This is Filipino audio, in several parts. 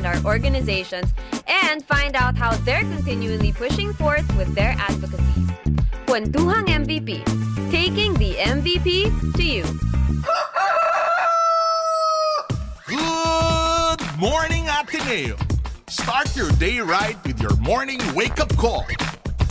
and our organizations and find out how they're continually pushing forth with their advocacies. Kwentuhang MVP, taking the MVP to you. Good morning, Ateneo! Start your day right with your morning wake-up call.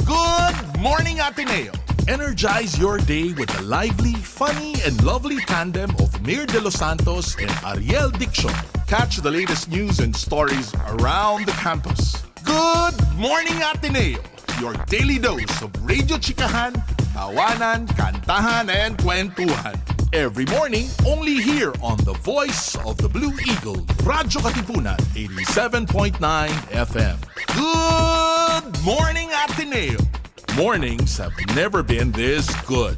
Good morning, Ateneo! Energize your day with the lively, funny, and lovely tandem of Mir De Los Santos and Ariel Dicson. Catch the latest news and stories around the campus. Good morning, Ateneo! Your daily dose of Radio Chikahan, tawanan, kantahan, and kwentuhan. Every morning, only here on the voice of the Blue Eagle, Radyo Katipunan, 87.9 FM. Good morning, Ateneo! Mornings have never been this good.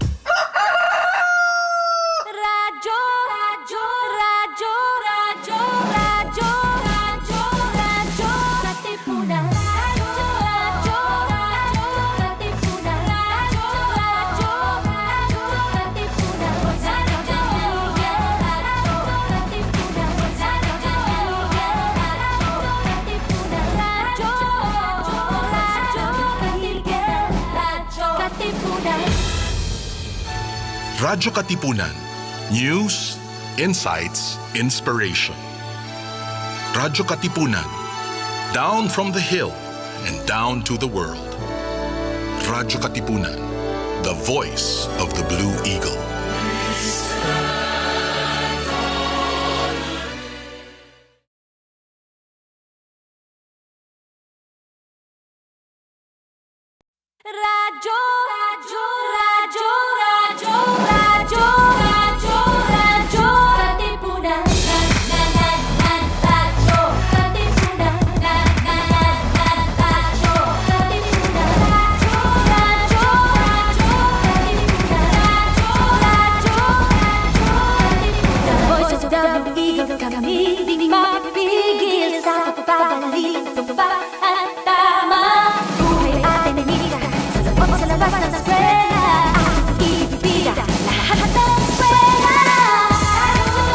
Radyo, radyo, radyo, radyo, radyo, radyo, radyo, Katipunan. Radyo, radyo, radyo, Katipunan. Radyo, radyo, radyo, Katipunan. Radyo, radyo, Katipunan. Radyo, Katipunan. Radyo Katipunan. News, insights, inspiration. Radyo Katipunan. Down from the hill and down to the world. Radyo Katipunan. The voice of the Blue Eagle. Radyo, radyo, radyo, radyo, radyo, radyo, radyo, Katipunan. Radyo, Katipunan. Radyo, Katipunan. Radyo, radyo, radyo, Katipunan. Radyo, Katipunan. The voice of the Blue Eagle, kami di mapigil sa pagbabalik at tama. Buhay atin ay misa sa labas ng eskwela, ibibida lahat ng eskwela.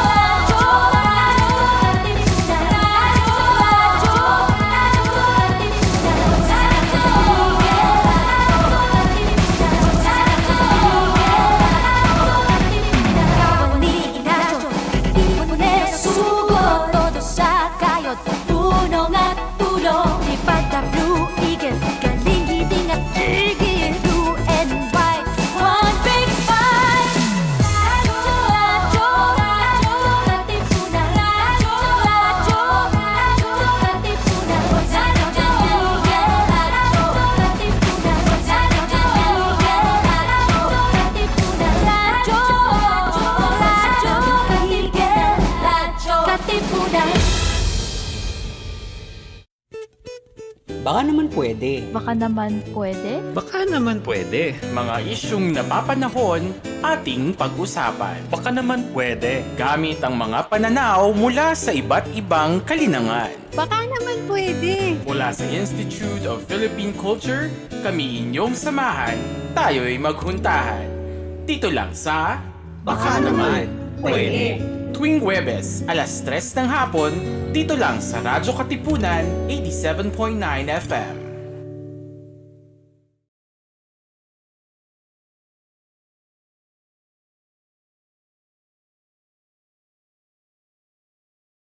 Radyo, radyo, Katipunan. Radyo, radyo, radyo, Katipunan. Kawaling inadyo, ipunin sa sugot, todo sa kayod, tulong at tulong. Ipag the Blue Eagle, galing giting at tigil. Blue and white, one big fight. Radyo, radyo, radyo, Katipunan. Radyo, radyo, radyo, Katipunan. Radyo, radyo, Katipunan. Radyo, Katipunan. Baka naman pwede. Baka naman pwede? Baka naman pwede. Mga isyung napapanahon ating pag-usapan. Baka naman pwede. Gamit ang mga pananaw mula sa iba't ibang kalinangan. Baka naman pwede. Mula sa Institute of Philippine Culture, kami inyong samahan, tayo'y maghuntahan. Dito lang sa Baka naman pwede. Tuwing Huwebes, alas 3 ng hapon, dito lang sa Radyo Katipunan, 87.9 FM.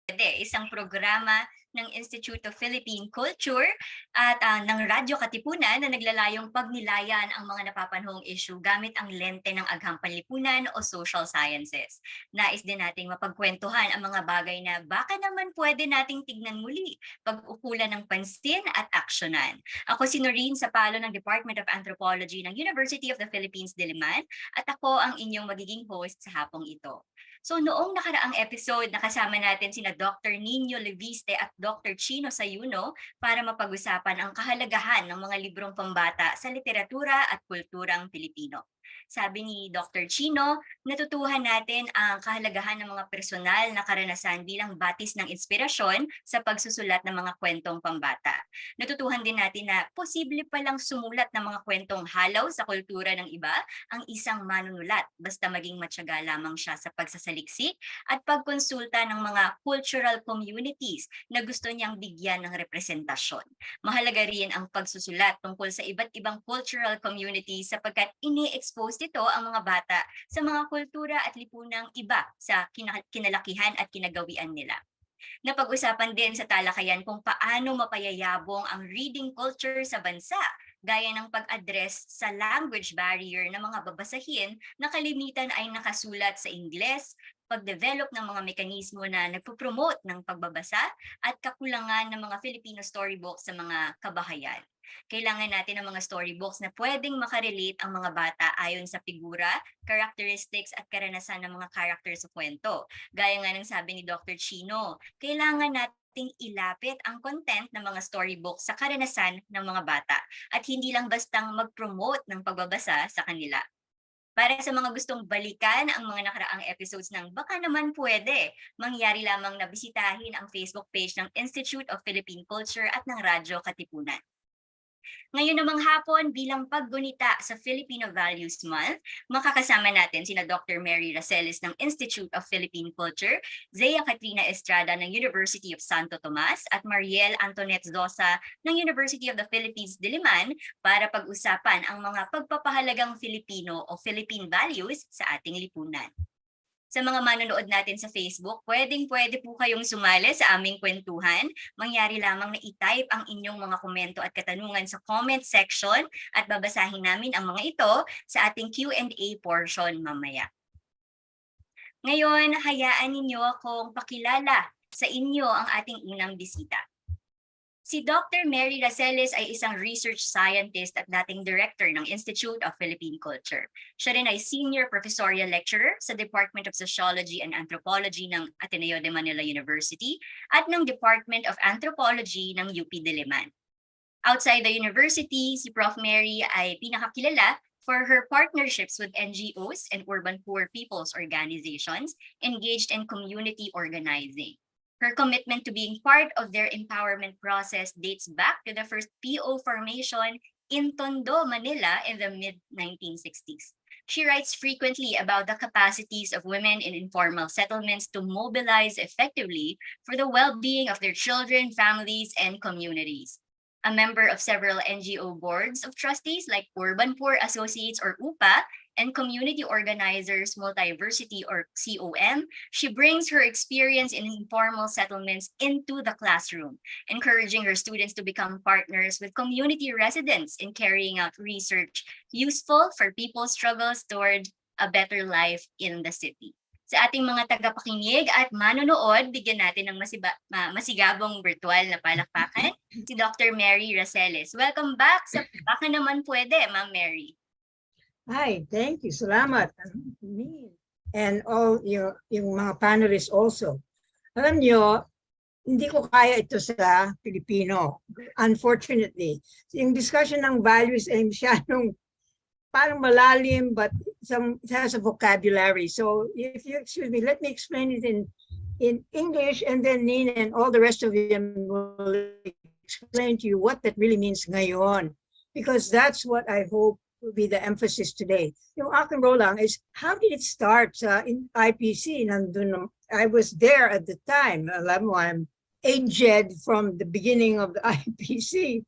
Pwede, isang programa ng Institute of Philippine Culture at ng Radyo Katipunan na naglalayong pagnilayan ang mga napapanahong issue gamit ang lente ng agham panlipunan o social sciences. Nais din nating mapagkwentuhan ang mga bagay na baka naman pwede nating tignan muli, pag-ukulan ng pansin at aksyonan. Ako si Noreen Sapalo ng Department of Anthropology ng University of the Philippines, Diliman, at ako ang inyong magiging host sa hapong ito. So noong nakaraang episode, nakasama natin sina Dr. Nino Leviste at Dr. Chino Sayuno para mapag-usapan ang kahalagahan ng mga librong pambata sa literatura at kulturang Pilipino. Sabi ni Dr. Chino, natutuhan natin ang kahalagahan ng mga personal na karanasan bilang batis ng inspirasyon sa pagsusulat ng mga kwentong pambata. Natutuhan din natin na posible palang sumulat ng mga kwentong halaw sa kultura ng iba ang isang manunulat basta maging matyaga lamang siya sa pagsasaliksik at pagkonsulta ng mga cultural communities na gusto niyang bigyan ng representasyon. Mahalaga rin ang pagsusulat tungkol sa iba't ibang cultural communities sapagkat ini-expose nito ang mga bata sa mga kultura at lipunang iba sa kinalakihan at kinagawian nila. Napag-usapan din sa talakayan kung paano mapayayabong ang reading culture sa bansa, gaya ng pag-address sa language barrier ng mga babasahin na kalimitan ay nakasulat sa Ingles, pag-develop ng mga mekanismo na nagpo-promote ng pagbabasa at kakulangan ng mga Filipino storybooks sa mga kabahayan. Kailangan natin ng mga storybooks na pwedeng makarelate ang mga bata ayon sa figura, characteristics at karanasan ng mga character sa kwento. Gaya nga ng sabi ni Dr. Chino, kailangan nating ilapit ang content ng mga storybooks sa karanasan ng mga bata at hindi lang bastang mag-promote ng pagbabasa sa kanila. Para sa mga gustong balikan ang mga nakaraang episodes ng Baka Naman Pwede, mangyari lamang na bisitahin ang Facebook page ng Institute of Philippine Culture at ng Radyo Katipunan. Ngayon namang hapon bilang paggunita sa Filipino Values Month, makakasama natin sina Dr. Mary Racelis ng Institute of Philippine Culture, Zea Katrina Estrada ng University of Santo Tomas at Mariel Antoinette Zosa ng University of the Philippines, Diliman para pag-usapan ang mga pagpapahalagang Filipino o Philippine values sa ating lipunan. Sa mga manonood natin sa Facebook, pwede po kayong sumali sa aming kwentuhan. Mangyari lamang na i-type ang inyong mga komento at katanungan sa comment section at babasahin namin ang mga ito sa ating Q&A portion mamaya. Ngayon, hayaan ninyo akong pakilala sa inyo ang ating unang bisita. Si Dr. Mary Racelis ay isang research scientist at dating director ng Institute of Philippine Culture. Siya rin ay senior professorial lecturer sa Department of Sociology and Anthropology ng Ateneo de Manila University at ng Department of Anthropology ng UP Diliman. Outside the university, si Prof. Mary ay pinakakilala for her partnerships with NGOs and urban poor people's organizations engaged in community organizing. Her commitment to being part of their empowerment process dates back to the first PO formation in Tondo, Manila in the mid-1960s. She writes frequently about the capacities of women in informal settlements to mobilize effectively for the well-being of their children, families, and communities. A member of several NGO boards of trustees like Urban Poor Associates or UPA and Community Organizers Multiversity or COM, she brings her experience in informal settlements into the classroom, encouraging her students to become partners with community residents in carrying out research useful for people's struggles toward a better life in the city. Sa ating mga tagapakinig at manonood, bigyan natin ng masigabong virtual na palakpakan si Dr. Mary Racelis. Welcome back sa Baka Naman Pwede, Ma'am Mary. Hi, thank you. Salamat. And all yung mga panelists also. Alam nyo, hindi ko kaya ito sa Pilipino. Unfortunately, yung discussion ng values ay masyadong parang malalim, but it has a vocabulary. So if you excuse me, let me explain it in English, and then Nina and all the rest of them will explain to you what that really means ngayon. Because that's what I hope will be the emphasis today. Yung aking role lang is, how did it start in IPC? I was there at the time. Alam mo, I'm aged from the beginning of the IPC.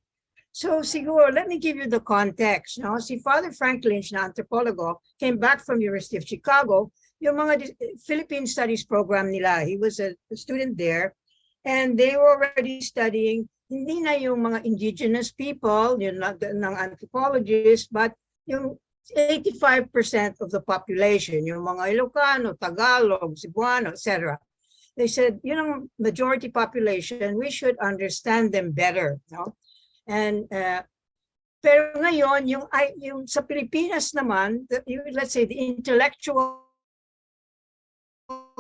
So siguro, let me give you the context. No? Si Father Frank Lynch, na anthropologo, came back from University of Chicago, yung mga Philippine Studies program nila. He was a student there, and they were already studying hindi na yung mga indigenous people, yung ng anthropologists, but yung 85% of the population, yung mga Ilocano, Tagalog, Cebuano, etc. They said, ang majority population, we should understand them better. No? And pero ngayon, yung sa Pilipinas naman, let's say the intellectual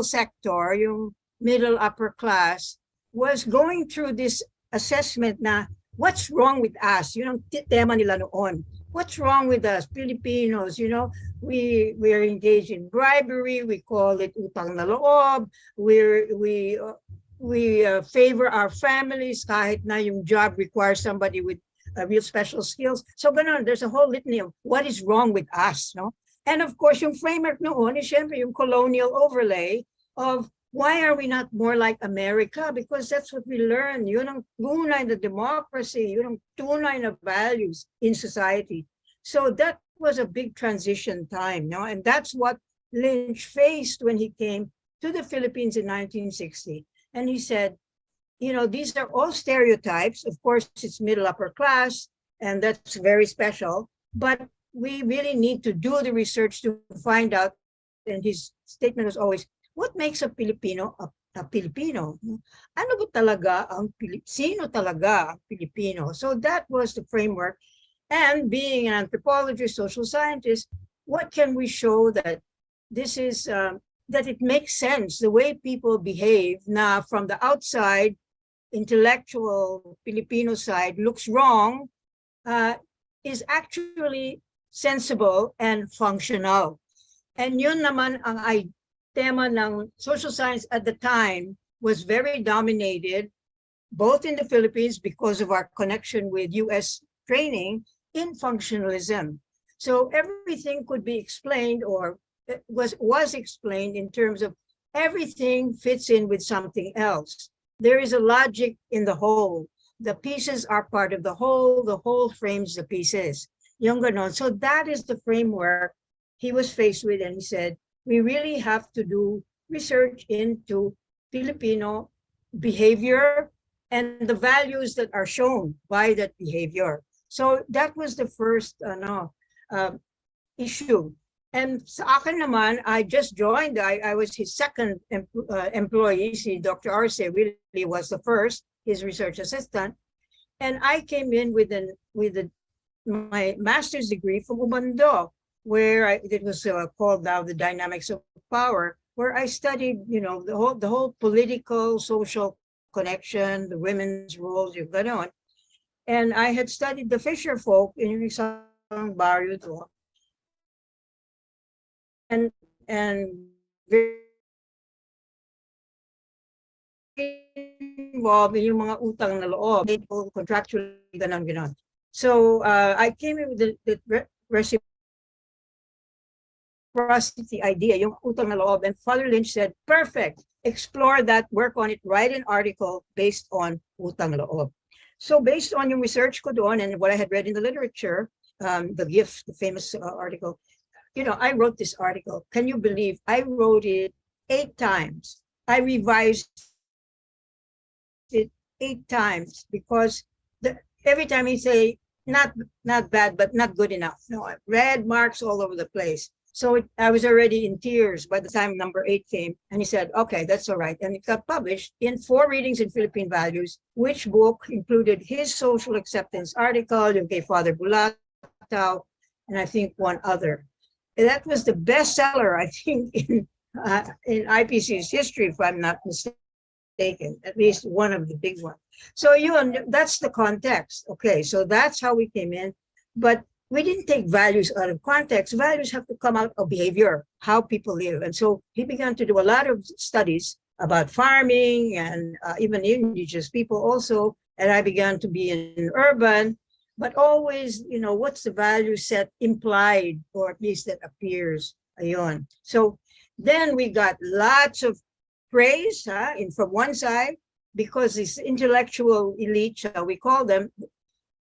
sector, yung middle upper class, was going through this assessment na what's wrong with us, yun ang tema nila noon. what's wrong with us Filipinos? We are engaged in bribery. We call it utang na loob. We favor our families kahit na yung job requires somebody with real special skills. So ganun, there's a whole litany of what is wrong with us, no? And of course, yung framework noon is syempre yung colonial overlay of why are we not more like America? Because that's what we learn. Yun ang tunay na democracy, yun ang tunay na values in society. So that was a big transition time, no? And that's what Lynch faced when he came to the Philippines in 1960. And he said, these are all stereotypes. Of course, it's middle upper class, and that's very special. But we really need to do the research to find out. And his statement was always, what makes a Filipino a Filipino? Ano ba talaga sino talaga ang Filipino? So that was the framework. And being an anthropologist, social scientist, what can we show that this is, that it makes sense, the way people behave now from the outside, intellectual Filipino side looks wrong, is actually sensible and functional. And yun naman ang tema ng social science at the time was very dominated, both in the Philippines because of our connection with US training in functionalism. So everything could be explained or was explained in terms of everything fits in with something else. There is a logic in the whole. The pieces are part of the whole frames the pieces. Yung ganon. So that is the framework he was faced with, and he said, we really have to do research into Filipino behavior and the values that are shown by that behavior. So that was the first issue. And sa akin naman, I just joined. I was his second employee. See, Dr. Arce really was the first, his research assistant. And I came in with my master's degree from Ubando, where it was called now the Dynamics of Power, where I studied, the whole political, social connection, the women's roles, yung ganon. And I had studied the fisher folk in isang barrio to. And very involved in yung mga utang na loob, contractually, ganon. So I came in with the reciprocity idea, yung utang na loob, and Father Lynch said, perfect, explore that, work on it, write an article based on utang na loob. So based on yung research ko doon and what I had read in the literature, the gift, the famous article, I wrote this article. Can you believe I wrote it 8 times? I revised it 8 times because every time he say, not bad, but not good enough. No, red marks all over the place. So I was already in tears by the time number 8 came, and he said, okay, that's all right. And it got published in 4 readings in Philippine Values, which book included his social acceptance article, yung kay Father Bulataw, and I think one other. And that was the bestseller, I think, in IPC's history, if I'm not mistaken, at least one of the big ones. So that's the context. Okay, so that's how we came in. But we didn't take values out of context. Values have to come out of behavior, how people live. And so he began to do a lot of studies about farming and even indigenous people also. And I began to be in urban, but always, what's the value set implied, or at least that appears. Ayun. So then we got lots of praise from one side, because this intellectual elite, shall we call them,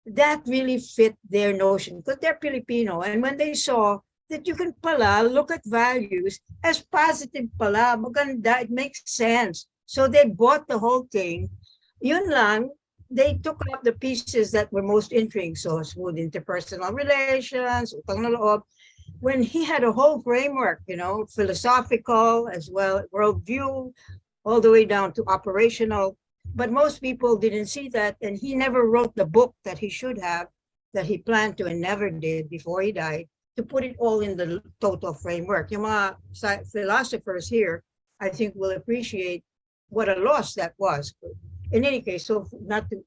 that really fit their notion, because they're Filipino. And when they saw that you can pala look at values as positive pala, maganda, it makes sense. So they bought the whole thing. Yun lang, they took up the pieces that were most intriguing. So smooth interpersonal relations, utang na loob. When he had a whole framework, philosophical as well, worldview, all the way down to operational. But most people didn't see that, and he never wrote the book that he should have, that he planned to and never did before he died, to put it all in the total framework. Yung mga philosophers here, I think, will appreciate what a loss that was. In any case, so not to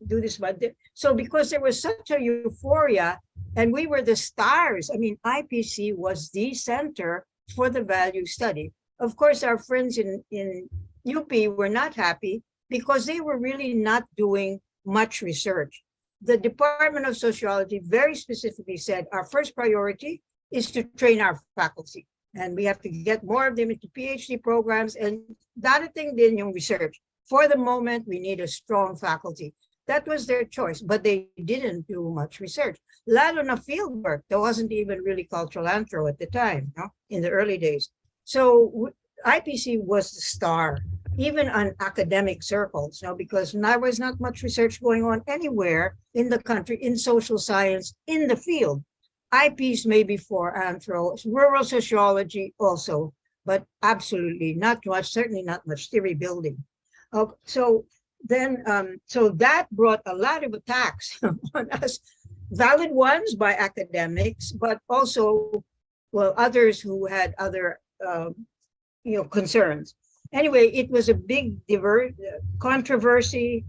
do this, but so because there was such a euphoria And we were the stars. I mean, IPC was the center for the value study. Of course, our friends in UP were not happy because they were really not doing much research. The Department of Sociology very specifically said our first priority is to train our faculty. And we have to get more of them into PhD programs and darating din yung research. For the moment, we need a strong faculty. That was their choice, but they didn't do much research. Lalo na field work. There wasn't even really cultural anthro at the time, no? In the early days. So IPC was the star, even on academic circles, because there was not much research going on anywhere in the country in social science in the field. IPs maybe for anthro, rural sociology also, but absolutely not much, certainly not much theory building. So that brought a lot of attacks on us, valid ones by academics, but also, well, others who had other, concerns. Anyway, it was a big controversy.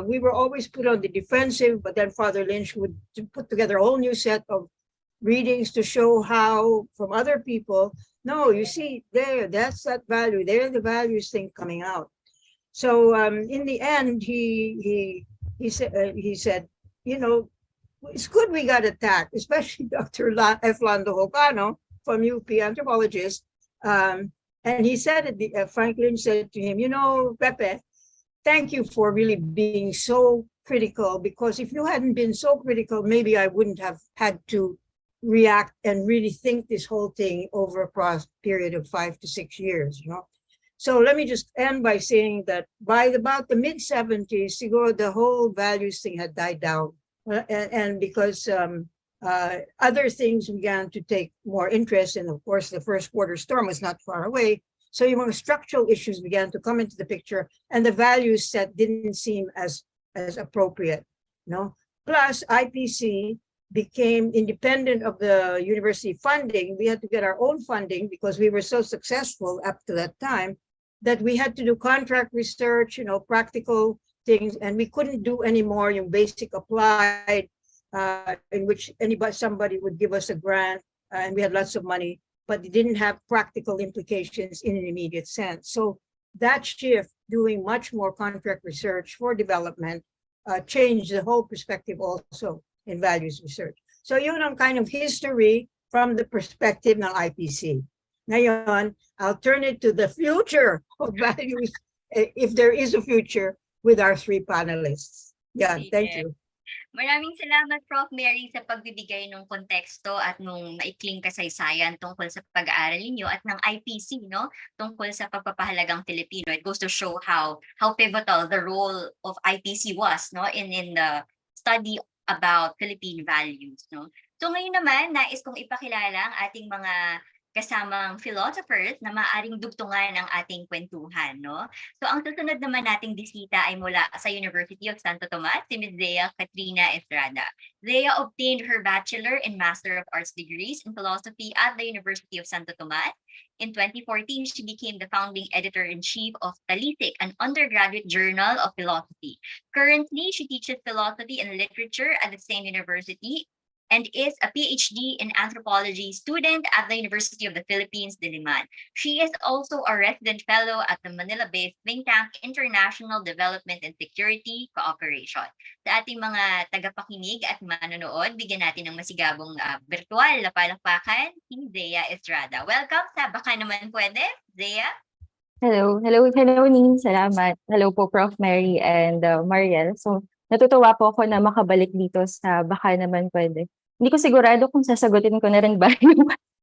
We were always put on the defensive, but then Father Lynch would put together a whole new set of readings to show how, from other people, no, you see, that's that value, there the values thing coming out. So in the end, he said, it's good we got attacked, especially Dr. F. Lando Hocano from UP, anthropologist. And he said, Franklin said to him, Pepe, thank you for really being so critical, because if you hadn't been so critical, maybe I wouldn't have had to react and really think this whole thing over a period of 5 to 6 years, So let me just end by saying that by about the mid-70s, siguro the whole values thing had died down. And because other things began to take more interest, and of course the first quarter storm was not far away. So structural issues began to come into the picture, and the values set didn't seem as appropriate. Plus, IPC became independent of the university funding. We had to get our own funding because we were so successful up to that time that we had to do contract research, practical things, and we couldn't do any more basic applied, in which somebody would give us a grant, and we had lots of money, but it didn't have practical implications in an immediate sense. So that shift, doing much more contract research for development, changed the whole perspective also in values research. So yun ang kind of history from the perspective ng IPC. Ngayon, I'll turn it to the future of values, if there is a future, with our 3 panelists. Yeah, thank you. Maraming salamat, Prof. Mary, sa pagbibigay ng konteksto at nung maikling kasaysayan tungkol sa pag-aaral ninyo at ng IPC, tungkol sa pagpapahalagang Filipino. It goes to show how pivotal the role of IPC was, in the study about Philippine values. So ngayon naman, nais kong ipakilala ang ating mga kasamang philosophers na maaring dugtungan ng ating kwentuhan. So ang susunod naman nating bisita ay mula sa University of Santo Tomas, si Ms. Zea Katrina Estrada. Zea obtained her Bachelor and Master of Arts degrees in philosophy at the University of Santo Tomas. In 2014, she became the founding editor-in-chief of Talisik, an undergraduate journal of philosophy. Currently, she teaches philosophy and literature at the same university and is a PhD in anthropology student at the University of the Philippines, Diliman. She is also a resident fellow at the Manila-based think tank International Development and Security Cooperation. Sa ating mga tagapakinig at manonood, bigyan natin ng masigabong virtual na palakpakan si Zea Estrada. Welcome sa Baka Naman Pwede, Zea. Hello, Nin. Salamat. Hello po, Prof. Mary and Mariel. So, natutuwa po ako na makabalik dito sa Baka Naman Pwede. Hindi ko sigurado kung sasagutin ko na rin ba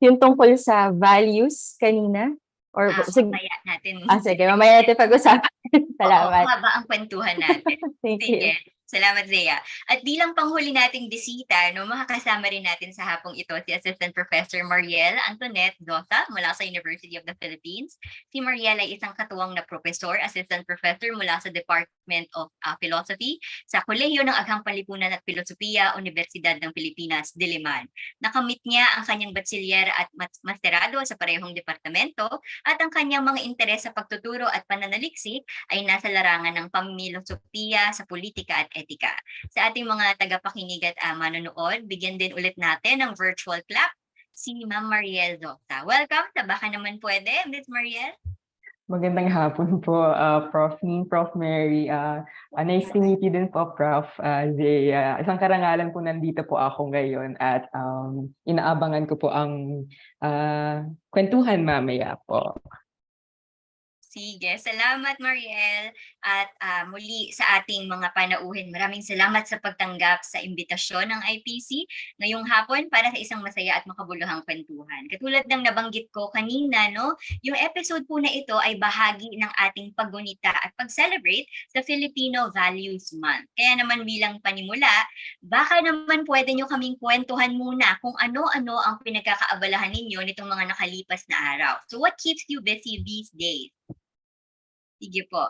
yung tungkol sa values kanina. Or mamaya natin. Sige, mamaya natin pag-usapan. Salamat. Oo, haba ang kwentuhan natin. Thank you. Salamat, Zea. At bilang panghuli nating bisita, makakasama rin natin sa hapong ito si Assistant Professor Mariel Antoinette Dosa mula sa University of the Philippines. Si Mariel ay isang katuwang na professor, Assistant Professor mula sa Department of Philosophy sa Kolehiyo ng Agham Panlipunan at Filosofiya, Universidad ng Pilipinas, Diliman. Nakamit niya ang kanyang bachiller at masterado sa parehong departamento at ang kanyang mga interes sa pagtuturo at pananaliksik ay nasa larangan ng pamimilosopiya sa politika at etika. Sa ating mga tagapakinig at manonood, bigyan din ulit natin ng virtual clap si Ma'am Mariel Docta. Welcome sa Baka Naman Pwede, Miss Mariel. Magandang hapon po, Prof. Ning, Prof. Mary. Nice to meet you din po, Prof. Zia. Isang karangalan po nandito po ako ngayon at inaabangan ko po ang kwentuhan mamaya po. Sige, salamat Mariel. At muli sa ating mga panauhin, maraming salamat sa pagtanggap sa imbitasyon ng IPC ngayong hapon para sa isang masaya at makabuluhang kwentuhan. Katulad ng nabanggit ko kanina, no, yung episode po na ito ay bahagi ng ating paggunita at pag-celebrate sa Filipino Values Month. Kaya naman bilang panimula, baka naman pwede nyo kaming kwentuhan muna kung ano-ano ang pinagkakaabalahan ninyo nitong mga nakalipas na araw. So what keeps you busy these days? Sige po.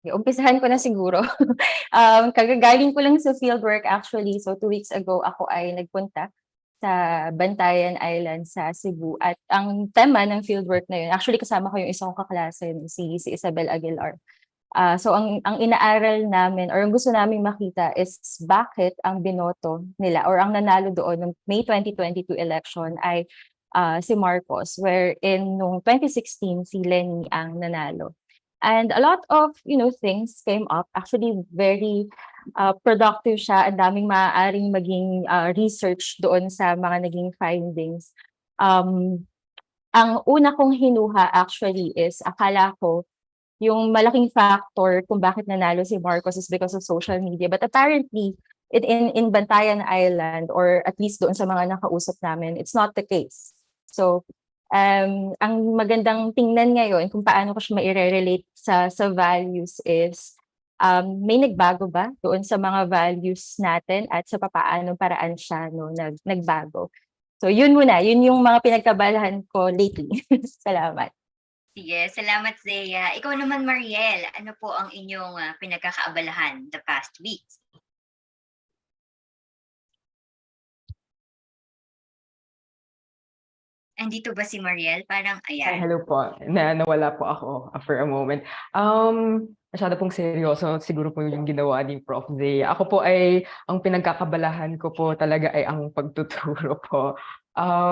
Umpisahan ko na siguro. Kagagaling ko lang sa fieldwork actually. So 2 weeks ago ako ay nagpunta sa Bantayan Island sa Cebu. At ang tema ng fieldwork na yun, actually kasama ko yung isang kaklase, si Isabel Aguilar. So ang inaaral namin or ang gusto naming makita is bakit ang binoto nila or ang nanalo doon ng May 2022 election ay si Marcos, wherein nung 2016 si Lenny ang nanalo. And a lot of things came up. Actually very productive siya. Ang daming maaaring maging research doon sa mga naging findings. Ang una kong hinuha actually is akala ko yung malaking factor kung bakit nanalo si Marcos is because of social media. But apparently in Bantayan Island, or at least doon sa mga nakausap namin, it's not the case. So, ang magandang tingnan ngayon kung paano ko siya ma-relate sa values is, may nagbago ba doon sa mga values natin at sa papaanong paraan siya nagbago. So, yun muna. Yun yung mga pinagkabalahan ko lately. Salamat. Sige, salamat Zea. Ikaw naman Mariel, ano po ang inyong pinagkakaabalahan the past weeks? Andito ba si Mariel? Parang Ay, ayan. hello po. Nawala po ako for a moment. Masyado pong seryoso siguro po yung ginawa ni Prof. Zia. Ako po ay, ang pinagkakabalahan ko po talaga ay ang pagtuturo po.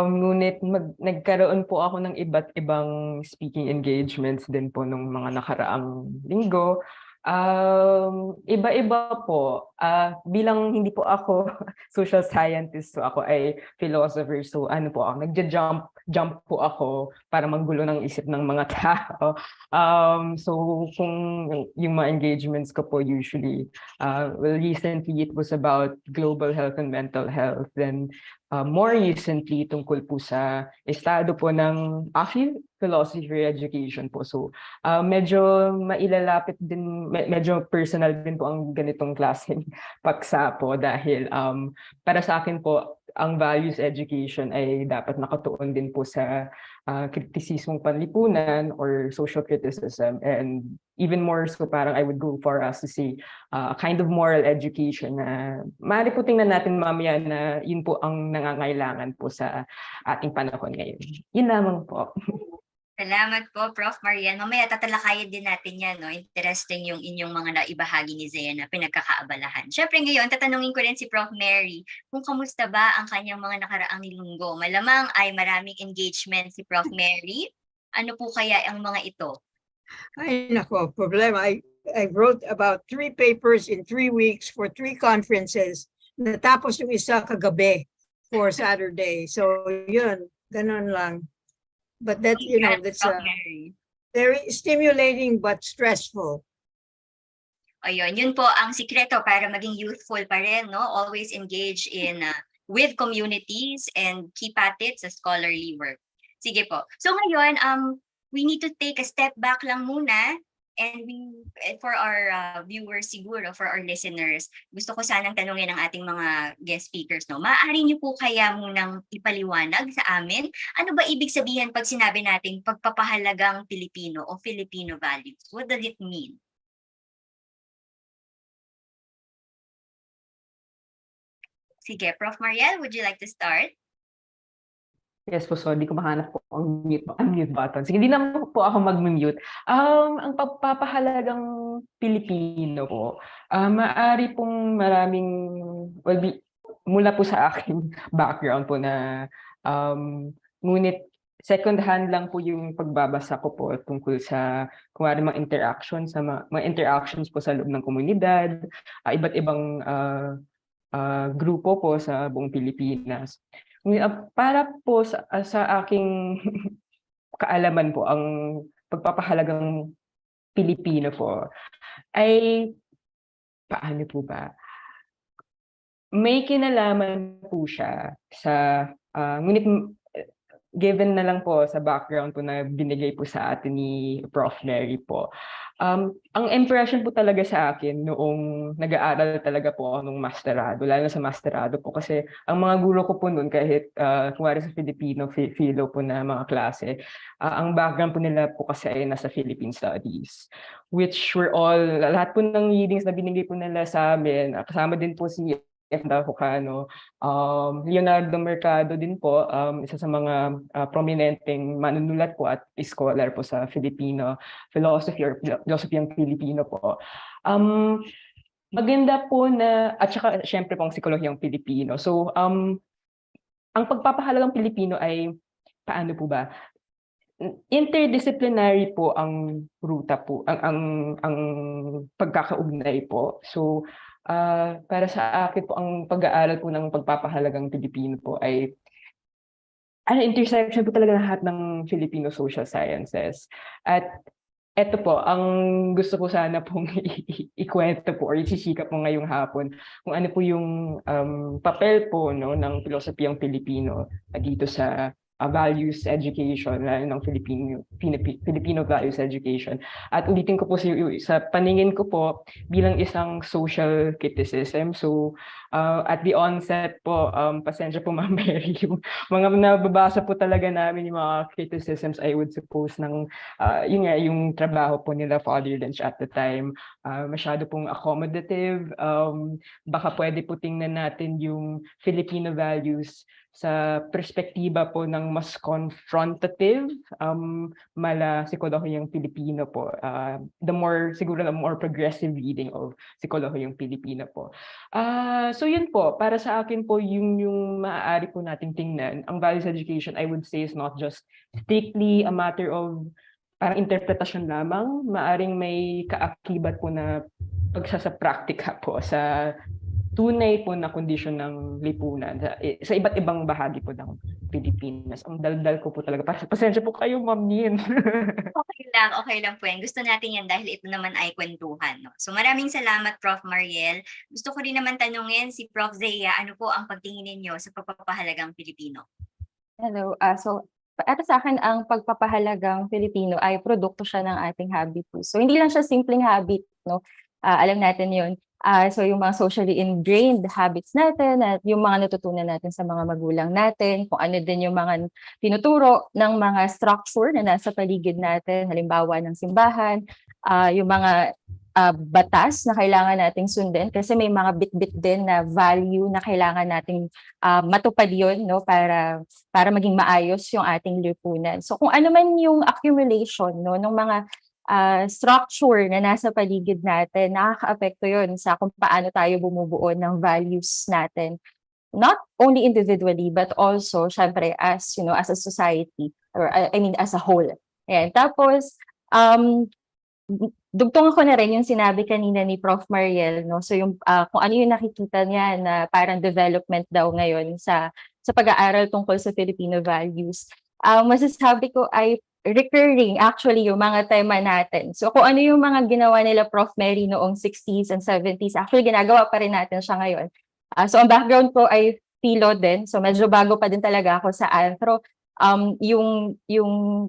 Ngunit nagkaroon po ako ng iba't ibang speaking engagements din po nung mga nakaraang linggo. Iba-iba po. Bilang hindi po ako social scientist, so ako ay philosopher. So ano po ako, jump po ako para manggulo ng isip ng mga tao. So kung yung mga engagements ko po usually, well, recently it was about global health and mental health. Then more recently tungkol po sa estado po ng philosophy education po. So medyo mailalapit din, medyo personal din po ang ganitong klaseng paksa po dahil para sa akin po, ang values education ay dapat nakatuon din po sa kritisismong panlipunan or social criticism, and even more so parang I would go for us to say a kind of moral education na maaari po tingnan natin mamaya na yun po ang nangangailangan po sa ating panahon ngayon. Yun lamang po. Salamat po, Prof. Mariel. Mamaya tatalakayin din natin yan, no? Interesting yung inyong mga naibahagi ni Zea na pinagkakaabalahan. Siyempre ngayon, tatanungin ko rin si Prof. Mary kung kamusta ba ang kanyang mga nakaraang linggo. Malamang ay maraming engagement si Prof. Mary. Ano po kaya ang mga ito? Ay, nako, problema. I wrote about 3 papers in 3 weeks for 3 conferences. Natapos yung isa kagabi for Saturday. So, yun, ganun lang. But that, that's very stimulating but stressful. Ayun, yun po ang sikreto para maging youthful pa rin, no? Always engage in with communities and keep at it sa scholarly work. Sige po. So ngayon, we need to take a step back lang muna, and for our viewers siguro, for our listeners, gusto ko sanang tanungin ang ating mga guest speakers, no? Maaari niyo po kaya munang ipaliwanag sa amin, ano ba ibig sabihin pag sinabi nating pagpapahalagang Filipino o Filipino values? What does it mean? Sige, Prof. Mariel, would you like to start? Yes po, sorry, di ko mahanap po ang unmute button. Sige, hindi naman po ako mag-mute. Ang pagpapahalagang Pilipino po, maaari pong maraming, well, mula po sa aking background po na, ngunit second hand lang po yung pagbabasa ko po tungkol sa kunwari mga interactions, sa mga interactions po sa loob ng komunidad, iba't ibang grupo po sa buong Pilipinas. Para po sa aking kaalaman po, ang pagpapahalagang Pilipino po ay, paano po ba? May kinalaman po siya sa, ngunit given na lang po sa background po na binigay po sa atin ni Prof. Mary po. Ang impression po talaga sa akin noong nag-aaral talaga po ako nung masterado, lalo na sa masterado po, kasi ang mga guro ko po noon, kahit kunwari sa Filipino, philo po na mga klase, ang background po nila po kasi ay nasa Philippine Studies, which were all, lahat po ng readings na binigay po nila sa amin, kasama din po si Hukano, Leonardo Mercado din po, isa sa mga prominenteng manunulat po at scholar po sa Filipino philosophy or philosophiyang Filipino po. Maganda po na, at saka syempre pong psikolohiyang Pilipino. So, ang pagpapahalagang Pilipino ay, paano po ba? Interdisciplinary po ang ruta po, ang pagkakaugnay po. So, para sa akin po, ang pag-aaral po ng pagpapahalagang Pilipino po ay intersection po talaga lahat ng Filipino social sciences. At eto po, ang gusto ko sana pong ikwento po or isisika po ngayong hapon, kung ano po yung papel po, no, ng pilosopiyang Pilipino dito sa values education, lalo ng Filipino values education. At ulitin ko po sa paningin ko po bilang isang social criticism. So at the onset po, pasensya po Ma'am Mary, yung mga nababasa po talaga namin yung mga criticisms, I would suppose, ng yun nga, yung trabaho po nila Father Lynch at the time, masyado pong accommodative. Baka pwede po tingnan natin yung Filipino values sa perspektiba po ng mas confrontative, mala psikolohiyang Pilipino po. Siguro the more progressive reading of psikolohiyang Pilipino po. So yun po, para sa akin po yung maaari po nating tingnan. Ang values education, I would say, is not just strictly a matter of parang interpretasyon lamang. Maaring may kaakibat po na pagsasapraktika po sa tunay po na kondisyon ng lipunan sa iba't ibang bahagi po ng Pilipinas. Ang daldal ko po talaga. Pasensya po kayo, Ma'am Nin. Okay lang po yan. Gusto natin yan dahil ito naman ay kwentuhan. No? So maraming salamat, Prof. Mariel. Gusto ko rin naman tanungin si Prof. Zea, ano po ang pagtingin ninyo sa pagpapahalagang Pilipino? Hello. So, para sa akin, ang pagpapahalagang Filipino ay produkto siya ng ating habit. So, hindi lang siya simpleng habit, no? Alam natin yun. So yung mga socially ingrained habits natin at yung mga natutunan natin sa mga magulang natin, kung ano din yung mga tinuturo ng mga structure na nasa paligid natin, halimbawa ng simbahan, yung mga batas na kailangan nating sundin kasi may mga bit-bit din na value na kailangan nating matupad yun, no, para maging maayos yung ating lipunan. So kung ano man yung accumulation, no, ng mga structure na nasa paligid natin, nakaka-apekto yun sa kung paano tayo bumubuo ng values natin. Not only individually, but also, syempre, as, you know, as a society, or I mean, as a whole. Ayan. Tapos, dugtong ko na rin yung sinabi kanina ni Prof. Mariel, no? So yung kung ano yung nakikita niya na parang development daw ngayon sa pag-aaral tungkol sa Filipino values. Masasabi ko ay recurring actually yung mga tema natin. So kung ano yung mga ginawa nila Prof. Mary noong 60s and 70s, actually ginagawa pa rin natin siya ngayon. So ang background ko ay philo din. So medyo bago pa din talaga ako sa anthro. Yung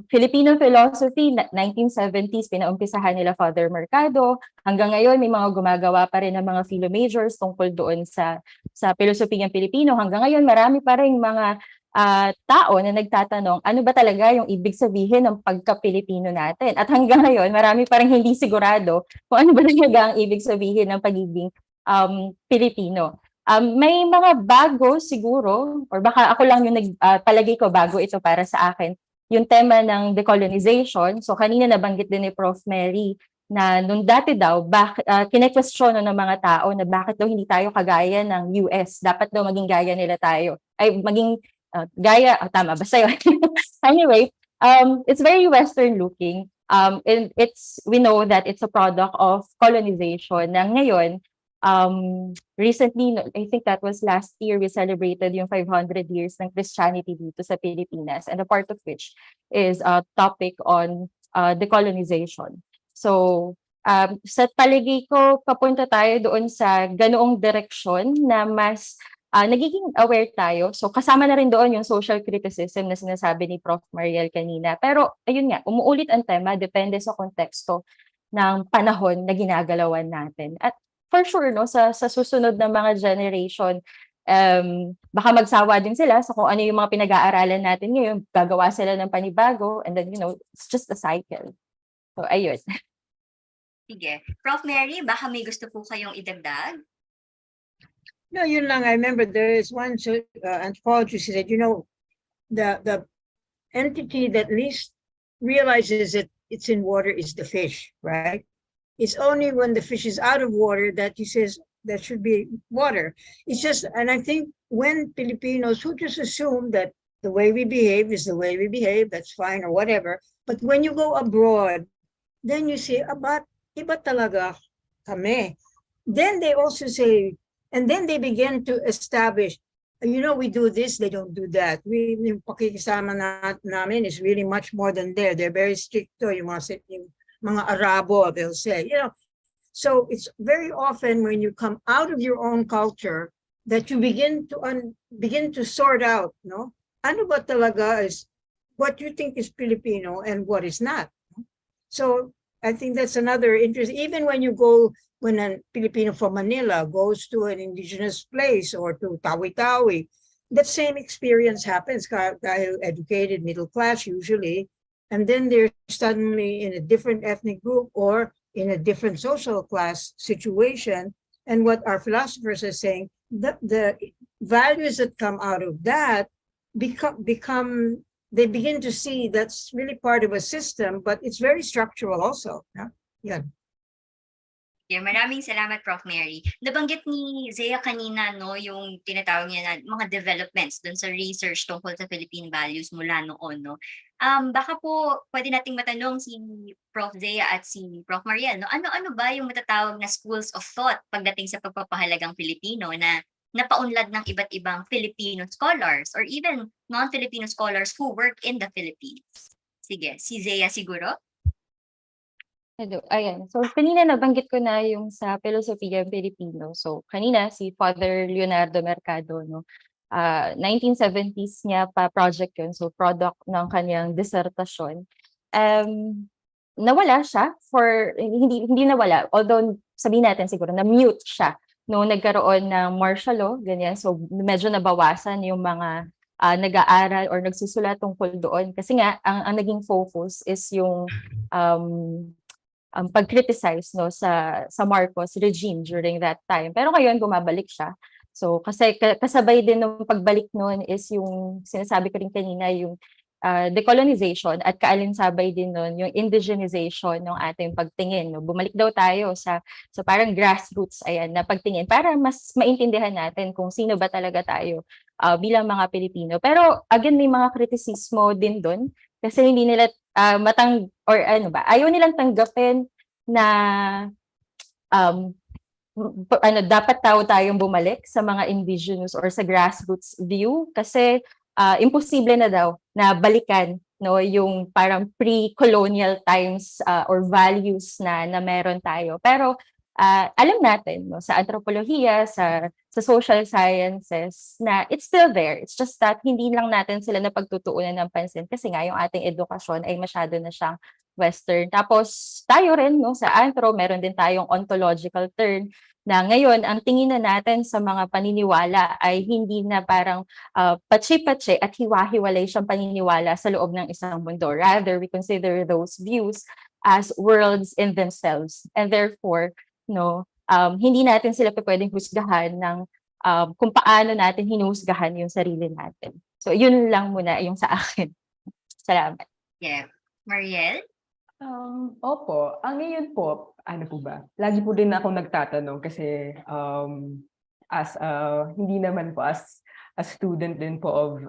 Filipino philosophy, 1970s, pinaumpisahan nila Father Mercado. Hanggang ngayon, may mga gumagawa pa rin ng mga philo majors tungkol doon sa pilosopiyang Pilipino. Hanggang ngayon, marami pa rin mga tao na nagtatanong, ano ba talaga yung ibig sabihin ng pagka-Pilipino natin? At hanggang ngayon, marami pa rin hindi sigurado kung ano ba talaga ang ibig sabihin ng pagiging Pilipino. May mga bago siguro, or baka ako lang yung palagay ko bago ito para sa akin, yung tema ng decolonization. So kanina nabanggit din ni Prof. Mary na nung dati daw, kine-questiono ng mga tao na bakit daw hindi tayo kagaya ng US. Dapat daw maging gaya nila tayo. Ay, maging tama, basta yun. Anyway, it's very Western looking. And we know that it's a product of colonization na ngayon, recently, I think that was last year, we celebrated yung 500 years ng Christianity dito sa Pilipinas, and a part of which is a topic on decolonization. So, sa palagay ko, papunta tayo doon sa ganoong direksyon na mas nagiging aware tayo. So, kasama na rin doon yung social criticism na sinasabi ni Prof. Mariel kanina. Pero, ayun nga, umuulit ang tema, depende sa konteksto ng panahon na ginagalawan natin. At for sure, no, sa susunod na mga generation, baka magsawa din sila sa kung ano yung mga pinag-aaralan natin ngayon, gagawa sila ng panibago, and then, it's just a cycle. So, ayun. Sige. Prof. Mary, baka may gusto po kayong idagdag? No, yun lang. I remember there is one anthropologist who said, the entity that least realizes that it's in water is the fish, right? It's only when the fish is out of water that he says there should be water. It's just, and I think when Filipinos who just assume that the way we behave is the way we behave, that's fine or whatever. But when you go abroad, then you say, iba talaga kami. Then they also say, and then they begin to establish, we do this, they don't do that. Yung pakikisama namin is really much more than there. They're very strict to yung mga Arabo, they'll say, So it's very often when you come out of your own culture that you begin to sort out, no? Ano ba talaga is what you think is Filipino and what is not. So I think that's another interest. Even when a Filipino from Manila goes to an indigenous place or to Tawi-Tawi, that same experience happens. Dahil educated, middle class usually, and then they're suddenly in a different ethnic group or in a different social class situation. And what our philosophers are saying, the values that come out of that they begin to see that's really part of a system, but it's very structural also. Yeah. Yeah, maraming salamat, Prof. Mary. Nabanggit ni Zea kanina, no, yung tinatawag niya na mga developments dun sa research tungkol sa Philippine values mula noon, no. Baka po pwede nating matanong si Prof. Zea at si Prof. Mariel, no, ano ba yung matatawag na schools of thought pagdating sa pagpapahalagang Filipino na napaunlad ng iba't ibang Filipino scholars or even non-Filipino scholars who work in the Philippines? Sige, si Zea siguro? Hello, ayan. So, kanina nabanggit ko na yung sa Filosofiya Pilipino. So, kanina si Father Leonardo Mercado, no? 1970s niya pa project yun. So, product ng kanyang dissertasyon. Nawala siya hindi nawala. Although, sabihin natin siguro, na-mute siya nung nagkaroon ng martial law, ganyan. So, medyo nabawasan yung mga nag-aaral or nagsusulat tungkol doon. Kasi nga, ang naging focus is yung pag-criticize, no, sa Marcos regime during that time. Pero ngayon bumabalik siya. So kasi kasabay din ng pagbalik noon is yung sinasabi ko rin kanina, yung decolonization, at kaalinsabay din noon yung indigenization ng ating pagtingin, no. Bumalik daw tayo sa parang grassroots, ayan, na pagtingin para mas maintindihan natin kung sino ba talaga tayo bilang mga Pilipino. Pero again, may mga kritisismo din doon kasi hindi nila ayaw nilang tanggapin na dapat tayong bumalik sa mga indigenous or sa grassroots view kasi imposible na daw na balikan, no, yung parang pre-colonial times or values na meron tayo. Pero alam natin, no, sa anthropolohiya, sa social sciences, na it's still there. It's just that hindi lang natin sila napagtutuunan ng pansin kasi nga yung ating edukasyon ay masyado na siyang Western. Tapos tayo rin, no, sa anthro, meron din tayong ontological turn na ngayon ang tingin na natin sa mga paniniwala ay hindi na parang patsi-patsi at hiwa-hiwalay siyang paniniwala sa loob ng isang mundo. Rather, we consider those views as worlds in themselves. And therefore, no, hindi natin sila pwedeng husgahan ng kung paano natin hinusgahan yung sarili natin. So, yun lang muna yung sa akin. Salamat. Yeah. Mariel? Opo. Ang ngayon po, ano po ba? Lagi po din ako nagtatanong kasi hindi naman po as a student din po of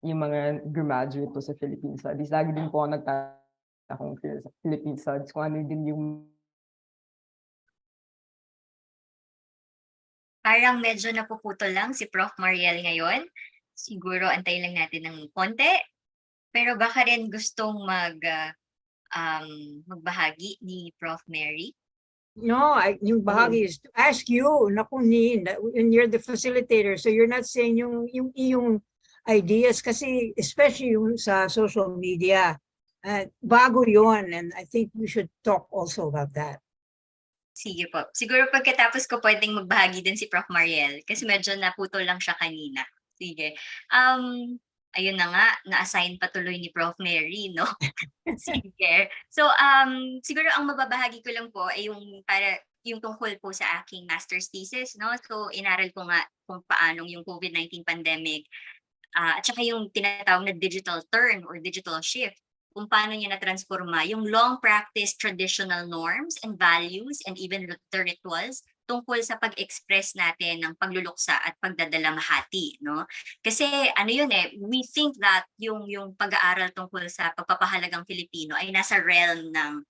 yung mga graduate po sa Philippine Studies. Lagi din po ako nagtatanong sa Philippine Studies kung ano din yung Parang medyo napuputol lang si Prof. Mariel ngayon. Siguro antay lang natin ng konti. Pero baka rin gustong magbahagi ni Prof. Mary. No, yung bahagi is to ask you, naku Nin, when you're the facilitator, so you're not saying yung iyong ideas kasi especially yung sa social media, bago yon, and I think we should talk also about that. Sige po. Siguro pagkatapos ko pwedeng magbahagi din si Prof. Mariel kasi medyo naputol lang siya kanina. Sige. Ayun na nga, na-assign pa tuloy ni Prof. Mary, no? Sige. So, siguro ang mababahagi ko lang po ay yung tungkol po sa aking master's thesis, no? So, inaral ko nga kung paanong yung COVID-19 pandemic at saka yung tinatawag na digital turn or digital shift, kung paano niya na-transforma yung long practice traditional norms and values and even the rituals tungkol sa pag-express natin ng pagluluksa at pagdadalamhati, no? Kasi ano yun we think that yung pag-aaral tungkol sa pagpapahalagang Filipino ay nasa realm ng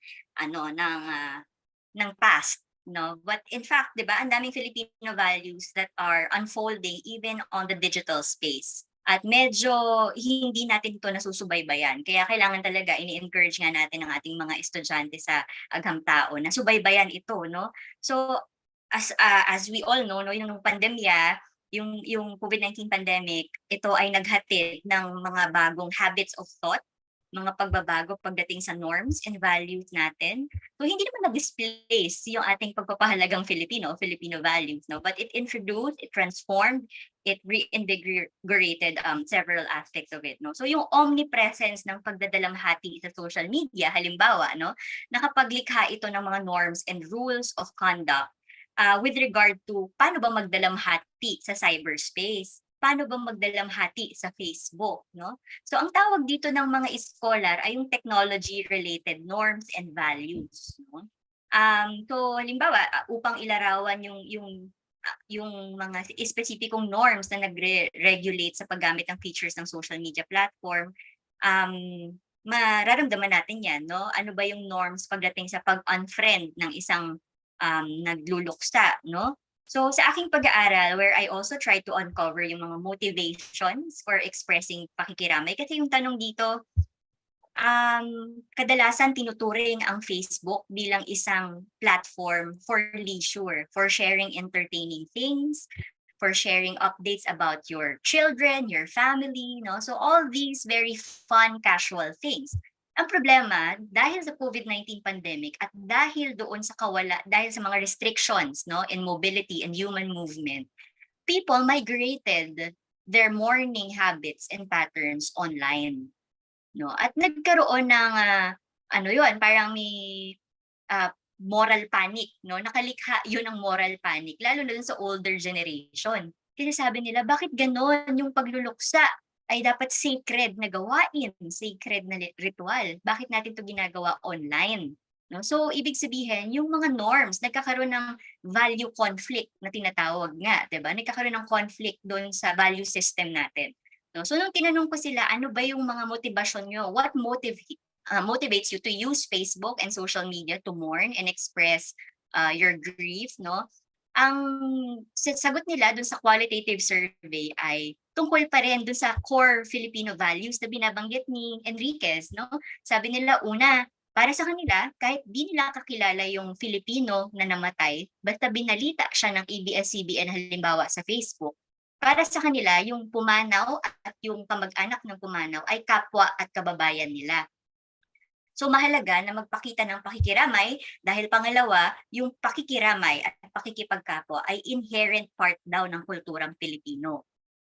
past, no? But in fact, 'di ba, ang daming Filipino values that are unfolding even on the digital space. At medyo hindi natin ito nasusubaybayan. Kaya kailangan talaga ini-encourage nga natin ang ating mga estudyante sa agham tao na subaybayan ito, no? So as we all know, no, yung pandemya, yung COVID-19 pandemic, ito ay naghatid ng mga bagong habits of thought, mga pagbabago pagdating sa norms and values natin. So hindi naman na-displace yung ating pagpapahalagang Filipino values, no? But it introduced, it transformed, it reinvigorated several aspects of it, no? So yung omnipresence ng pagdadalamhati sa social media, halimbawa, no, nakapaglikha ito ng mga norms and rules of conduct with regard to paano ba magdalamhati sa cyberspace, paano ba magdalamhati sa Facebook, no? So ang tawag dito ng mga scholar ay yung technology-related norms and values, no? So halimbawa, upang ilarawan yung mga espesipikong norms na nagre-regulate sa paggamit ng features ng social media platform, mararamdaman natin yan, no? Ano ba yung norms pagdating sa pag-unfriend ng isang nagluluksa, no? So sa aking pag-aaral, where I also try to uncover yung mga motivations for expressing pakikiramay, kasi yung tanong dito, kadalasan tinuturing ang Facebook bilang isang platform for leisure, for sharing entertaining things, for sharing updates about your children, your family, no? So all these very fun, casual things. Ang problema, dahil sa COVID-19 pandemic at dahil dahil sa mga restrictions, no, in mobility and human movement, people migrated their morning habits and patterns online, no? At nagkaroon ng parang may moral panic, no? Nakalikha yun ang moral panic, lalo na dun sa older generation. Kasi sabi nila, bakit ganon yung pagluluksa ay dapat sacred na gawain, sacred na ritual. Bakit natin to ginagawa online? No? So, ibig sabihin, yung mga norms, nagkakaroon ng value conflict na tinatawag nga, 'di ba? Nagkakaroon ng conflict doon sa value system natin. No? So, nung tinanong ko sila, ano ba yung mga motivasyon nyo? What motivates you to use Facebook and social media to mourn and express your grief, no? Ang sagot nila dun sa qualitative survey ay tungkol pa rin dun sa core Filipino values na binabanggit ni Enriquez, no? Sabi nila, una, para sa kanila, kahit di nila kakilala yung Filipino na namatay, basta binalita siya ng ABS-CBN halimbawa sa Facebook, para sa kanila, yung pumanaw at yung kamag-anak ng pumanaw ay kapwa at kababayan nila. So mahalaga na magpakita ng pakikiramay dahil pangalawa, yung pakikiramay at pakikipagkapwa ay inherent part daw ng kulturang Pilipino.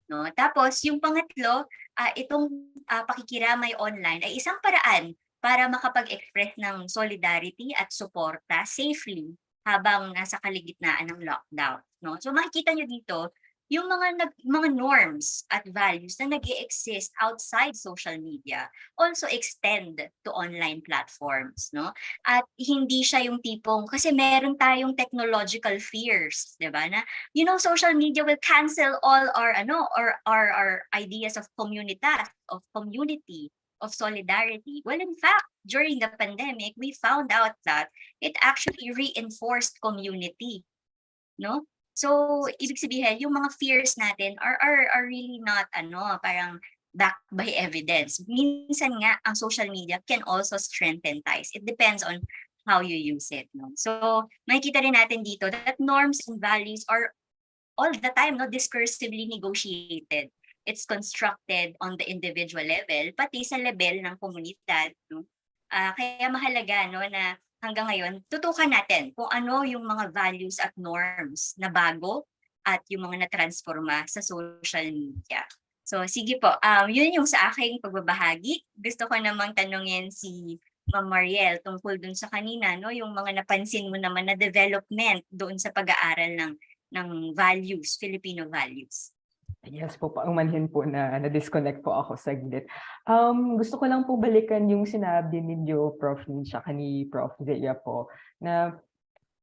No? Tapos yung pangatlo, itong pakikiramay online ay isang paraan para makapag-express ng solidarity at suporta safely habang nasa kaligitnaan ng lockdown, no? So makikita nyo dito yung mga norms at values na nag-e-exist outside social media also extend to online platforms, no? At hindi siya yung tipong, kasi meron tayong technological fears, 'di ba? Na social media will cancel all our ideas of komunitas, of community, of solidarity. Well, in fact, during the pandemic, we found out that it actually reinforced community, no? So, ibig sabihin, yung mga fears natin are really not parang backed by evidence. Minsan nga, ang social media can also strengthen ties. It depends on how you use it, no? So, makikita rin natin dito that norms and values are all the time discursively negotiated. It's constructed on the individual level, pati sa level ng komunidad, no? Kaya mahalaga na hanggang ngayon, tutukan natin kung ano yung mga values at norms na bago at yung mga na-transforma sa social media. So sige po, yun yung sa aking pagbabahagi. Gusto ko namang tanungin si Ma'am Mariel tungkol dun sa kanina, yung mga napansin mo naman na development doon sa pag-aaral ng values, Filipino values. Yes po, paumanhin po na na-disconnect po ako saglit. Gusto ko lang po balikan yung sinabi ninyo, Prof. Nisha, ni Prof. Zea po, na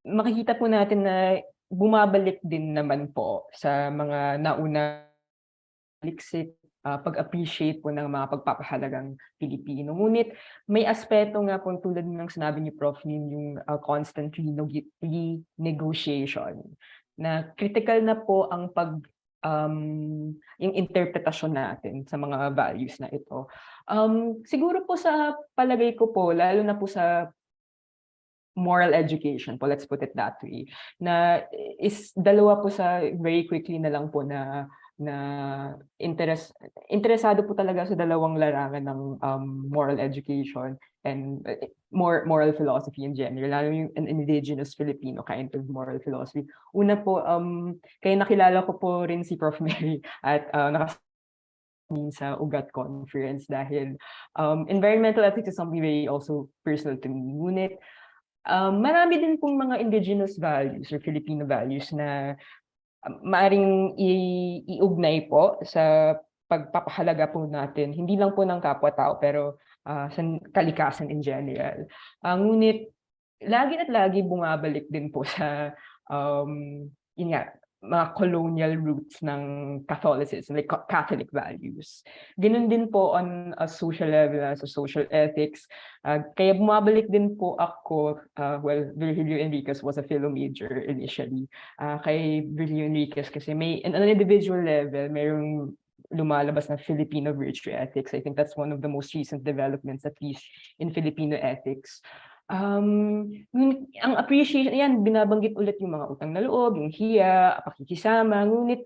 makikita po natin na bumabalik din naman po sa mga nauna liksik, pag-appreciate po ng mga pagpapahalagang Pilipino. Ngunit may aspeto nga po tulad ng sinabi ni Prof. yung constant renegotiation, na critical na po ang yung interpretasyon natin sa mga values na ito. Siguro po sa palagay ko po, lalo na po sa moral education po, let's put it that way, na dalawa po sa very quickly na lang po na interesado po talaga sa dalawang larangan ng moral education and moral philosophy in general, lalo yung an indigenous Filipino kind of moral philosophy. Una po, kaya nakilala ko po rin si Prof. Mary at sa UGAT conference dahil environmental ethics is something very also personal to me. Ngunit marami din pong mga indigenous values or Filipino values na maaring iugnay po sa pagpapahalaga po natin, hindi lang po ng kapwa-tao pero sa kalikasan in general. Ngunit lagi at lagi bumabalik din po sa yun nga, mga colonial roots ng Catholicism, like Catholic values. Ganun din po on a social level, sa social ethics. Kaya bumabalik din po ako, Virgilio Enriquez was a philo major initially. Kay Virgilio Enriquez kasi on an individual level, mayroong lumalabas na Filipino virtue ethics. I think that's one of the most recent developments, at least in Filipino ethics. Ang appreciation, yan, binabanggit ulit yung mga utang na loob, yung hiya, pakikisama, ngunit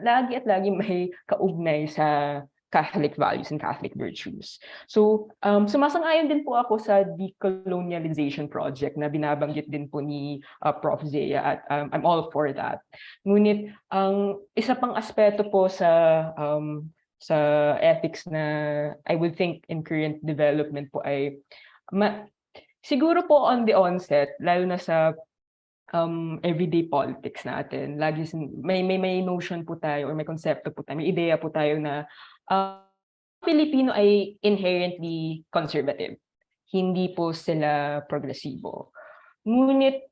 lagi at lagi may kaugnay sa Catholic values and Catholic virtues. So, sumasang-ayon din po ako sa decolonialization project na binabanggit din po ni Prof. Zea at I'm all for that. Ngunit, ang isa pang aspeto po sa ethics na I would think in current development po ay siguro po on the onset, lalo na sa everyday politics natin, lagi may notion po tayo or may konsepto po tayo, may ideya po tayo na Pilipino ay inherently conservative. Hindi po sila progresibo. Ngunit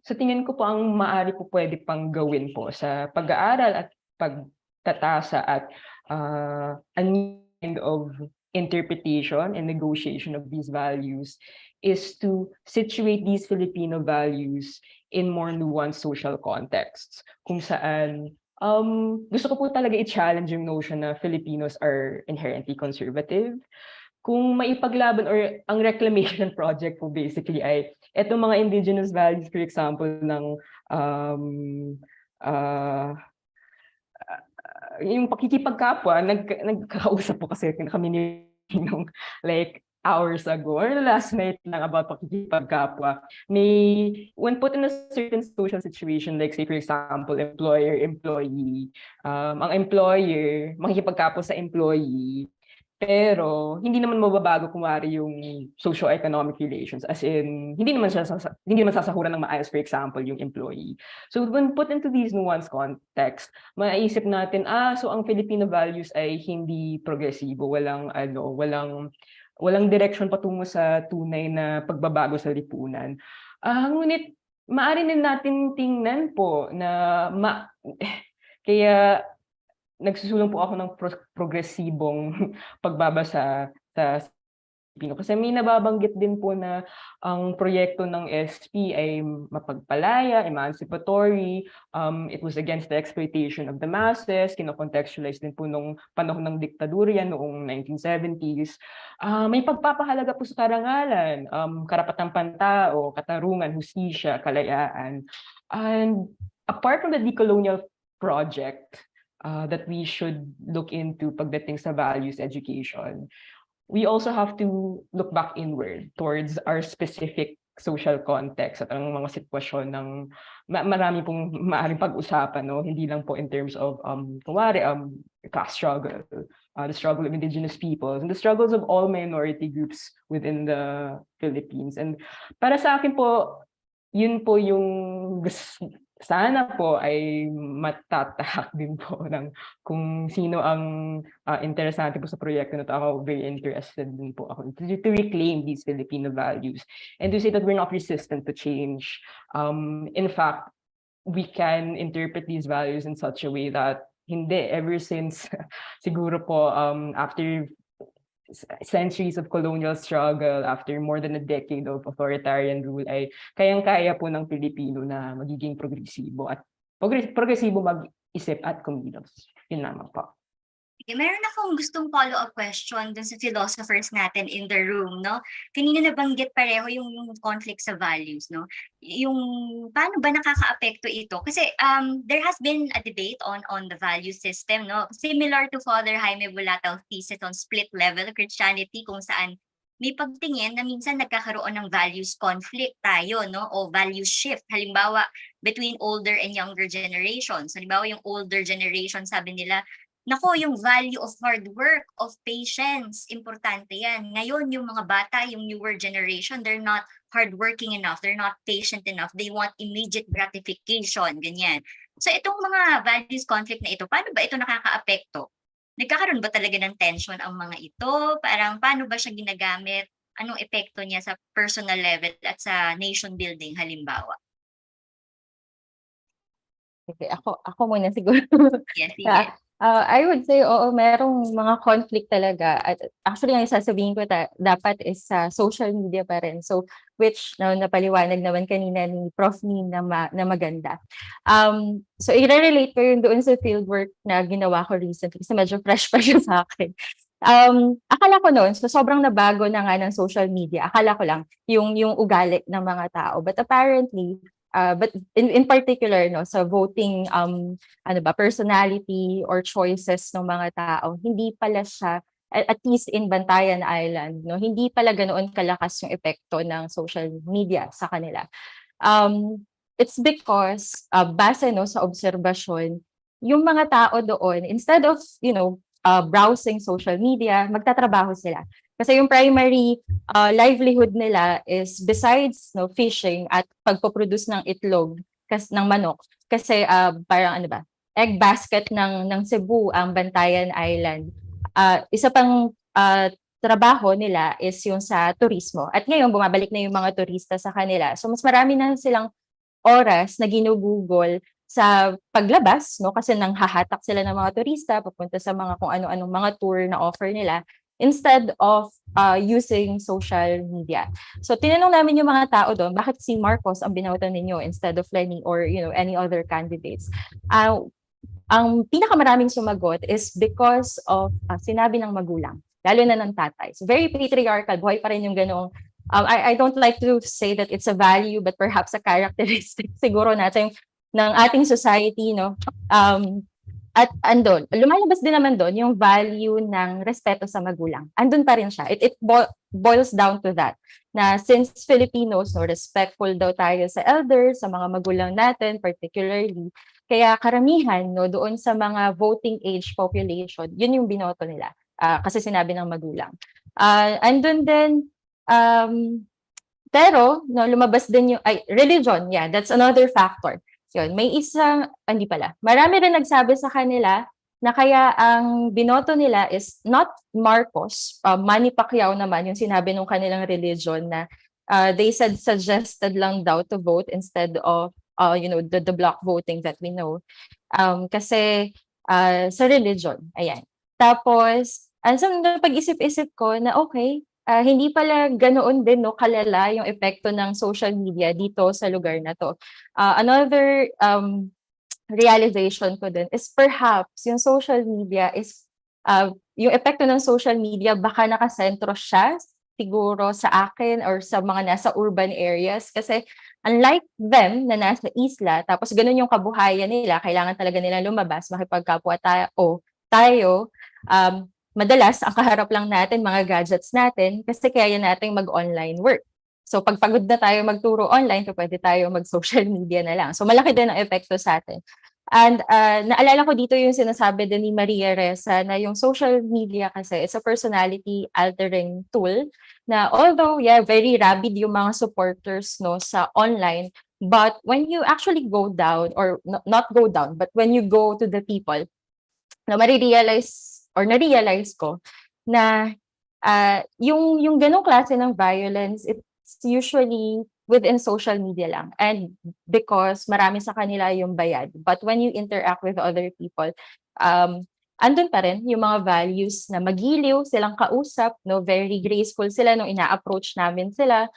sa tingin ko po ang maaari po pwede pang gawin po sa pag-aaral at pagtatasa at a kind of interpretation and negotiation of these values is to situate these Filipino values in more nuanced social contexts, kung saan gusto ko po talaga i-challenge yung notion na Filipinos are inherently conservative. Kung maipaglaban or ang reclamation project po basically ay etong mga indigenous values, for example, ng yung pakikipagkapwa, nagkakausap po kasi kami nung like hours ago or last night lang about pakikipagkapwa. When put in a certain social situation, like say for example, employer-employee, ang employer makikipagkapwa sa employee, Pero hindi naman mababago kumari yung socio-economic relations, as in hindi naman sasahuran ng maayos, for example, yung employee. So when put into these nuanced context, maiisip natin, so ang Filipino values ay hindi progresibo, walang direction patungo sa tunay na pagbabago sa lipunan. Ngunit maaari din natin tingnan po na kaya nagsusulong po ako ng progresibong pagbabasa sa Pilipino. Kasi may nababanggit din po na ang proyekto ng SP ay mapagpalaya, emancipatory, it was against the exploitation of the masses, kinocontextualize din po nung panahon ng diktadura noong 1970s. May pagpapahalaga po sa karangalan, karapatang pantao, katarungan, hustisya, kalayaan. And apart from the decolonial project, that we should look into pagdating sa values education, we also have to look back inward towards our specific social context at ang mga sitwasyon ng marami pong maaaring pag-usapan, no? Hindi lang po in terms of caste struggle, the struggle of indigenous peoples, and the struggles of all minority groups within the Philippines. And para sa akin po, yun po yung sana po ay matatahak din po ng kung sino ang interesante po sa proyekto na ito. Ako, very interested din po ako to reclaim these Filipino values and to say that we're not resistant to change. In fact, we can interpret these values in such a way that ever since siguro po after centuries of colonial struggle, after more than a decade of authoritarian rule, ay kayang-kaya po ng Pilipino na magiging progresibo mag-isip at kumilos. Yun naman po. Okay, meron akong gustong follow-up question dun sa philosophers natin in the room, no? Kanina nabanggit pareho yung conflict sa values, no? Yung paano ba nakakaapekto ito? Kasi there has been a debate on the value system, no? Similar to Father Jaime Bulatao thesis on split level Christianity, kung saan may pagtingin na minsan nagkakaroon ng values conflict tayo, no? O value shift. Halimbawa, between older and younger generations. Halimbawa, yung older generation, sabi nila, nako, yung value of hard work, of patience, importante yan. Ngayon, yung mga bata, yung newer generation, they're not hardworking enough, they're not patient enough, they want immediate gratification, ganyan. So itong mga values conflict na ito, paano ba ito nakakaapekto? Nagkakaroon ba talaga ng tension ang mga ito? Parang paano ba siya ginagamit? Anong epekto niya sa personal level at sa nation building halimbawa? Okay, ako muna siguro. Yes, sige. I would say, oo, merong mga conflict talaga. At actually, ang sasabihin ko dapat is sa social media pa rin. So, which napaliwanag naman kanina ni Prof. Min na maganda. So, i-relate ko yun doon sa fieldwork na ginawa ko recently. Kasi medyo fresh pa siya sa akin. Akala ko noon, so sobrang nabago na nga ng social media. Akala ko lang yung ugali ng mga tao. But apparently, but in particular no sa voting personality or choices ng mga tao, hindi pala siya, at least in Bantayan Island, no, hindi pala ganoon kalakas yung epekto ng social media sa kanila. It's because base no sa obserbasyon, yung mga tao doon, instead of browsing social media, magtatrabaho sila. Kasi yung primary livelihood nila is besides fishing at pagpoproduce ng itlog ng manok. Kasi parang egg basket ng Cebu ang Bantayan Island. Isa pang trabaho nila is yung sa turismo. At ngayon bumabalik na yung mga turista sa kanila. So mas marami na silang oras na ginugugol sa paglabas, no, kasi nanghahatak sila ng mga turista papunta sa mga kung ano-anong mga tour na offer nila, instead of using social media. So tinanong namin yung mga tao doon, bakit si Marcos ang binoto ninyo instead of Lenny or any other candidates? Ang pinakamaraming sumagot is because of sinabi ng magulang, lalo na ng tatay. So very patriarchal, buhay pa rin yung ganoong I don't like to say that it's a value, but perhaps a characteristic siguro natin ng ating society, no? At andun, lumalabas din naman doon yung value ng respeto sa magulang. Andun pa rin siya. It boils down to that. Na since Filipinos, respectful daw tayo sa elders, sa mga magulang natin particularly, kaya karamihan doon sa mga voting age population, yun yung binoto nila. kasi sinabi ng magulang. Andun din, pero no, lumabas din yung religion, yeah, that's another factor. Yun, may isang, hindi pala, marami rin nagsabi sa kanila na kaya ang binoto nila is not Marcos, Manny Pacquiao naman, yung sinabi ng kanilang religion na they suggested lang daw to vote instead of the block voting that we know. Kasi sa religion, ayan. Tapos, sa pag-isip-isip ko na okay, hindi pala ganoon din no kalala yung epekto ng social media dito sa lugar na to. Another realization ko din is perhaps yung social media is yung epekto ng social media baka nakasentro siya siguro sa akin or sa mga nasa urban areas kasi unlike them na nasa isla tapos ganun yung kabuhayan nila, kailangan talaga nila lumabas makipagkapwa tayo madalas ang kaharap lang natin mga gadgets natin kasi kaya nating mag-online work. So pag pagod na tayo magturo online, pwede tayo mag-social media na lang. So malaki din ang epekto sa atin. And naalala ko dito yung sinasabi din ni Maria Ressa na yung social media kasi it's a personality altering tool na although very rabid yung mga supporters no sa online, but when you actually go down or not go down, but when you go to the people, na na-realize ko na yung ganong klase ng violence, it's usually within social media lang. And because marami sa kanila yung bayad. But when you interact with other people, andun pa rin yung mga values na magiliw, silang kausap, no, very graceful sila nung ina-approach namin sila.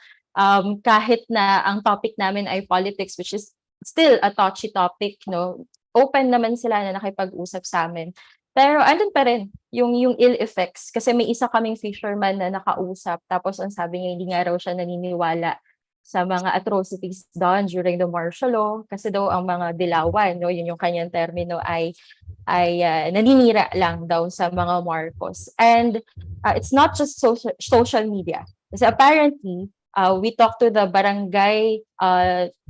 Kahit na ang topic namin ay politics, which is still a touchy topic, no, open naman sila na nakipag-usap sa amin. Pero andun pa rin yung ill effects kasi may isa kaming fisherman na nakausap tapos ang sabi niya hindi nga raw siya naniniwala sa mga atrocities done during the martial law kasi daw ang mga dilawan, no, yun yung kanyang termino ay naninira lang daw sa mga Marcos. And it's not just social media. Kasi apparently we talked to the barangay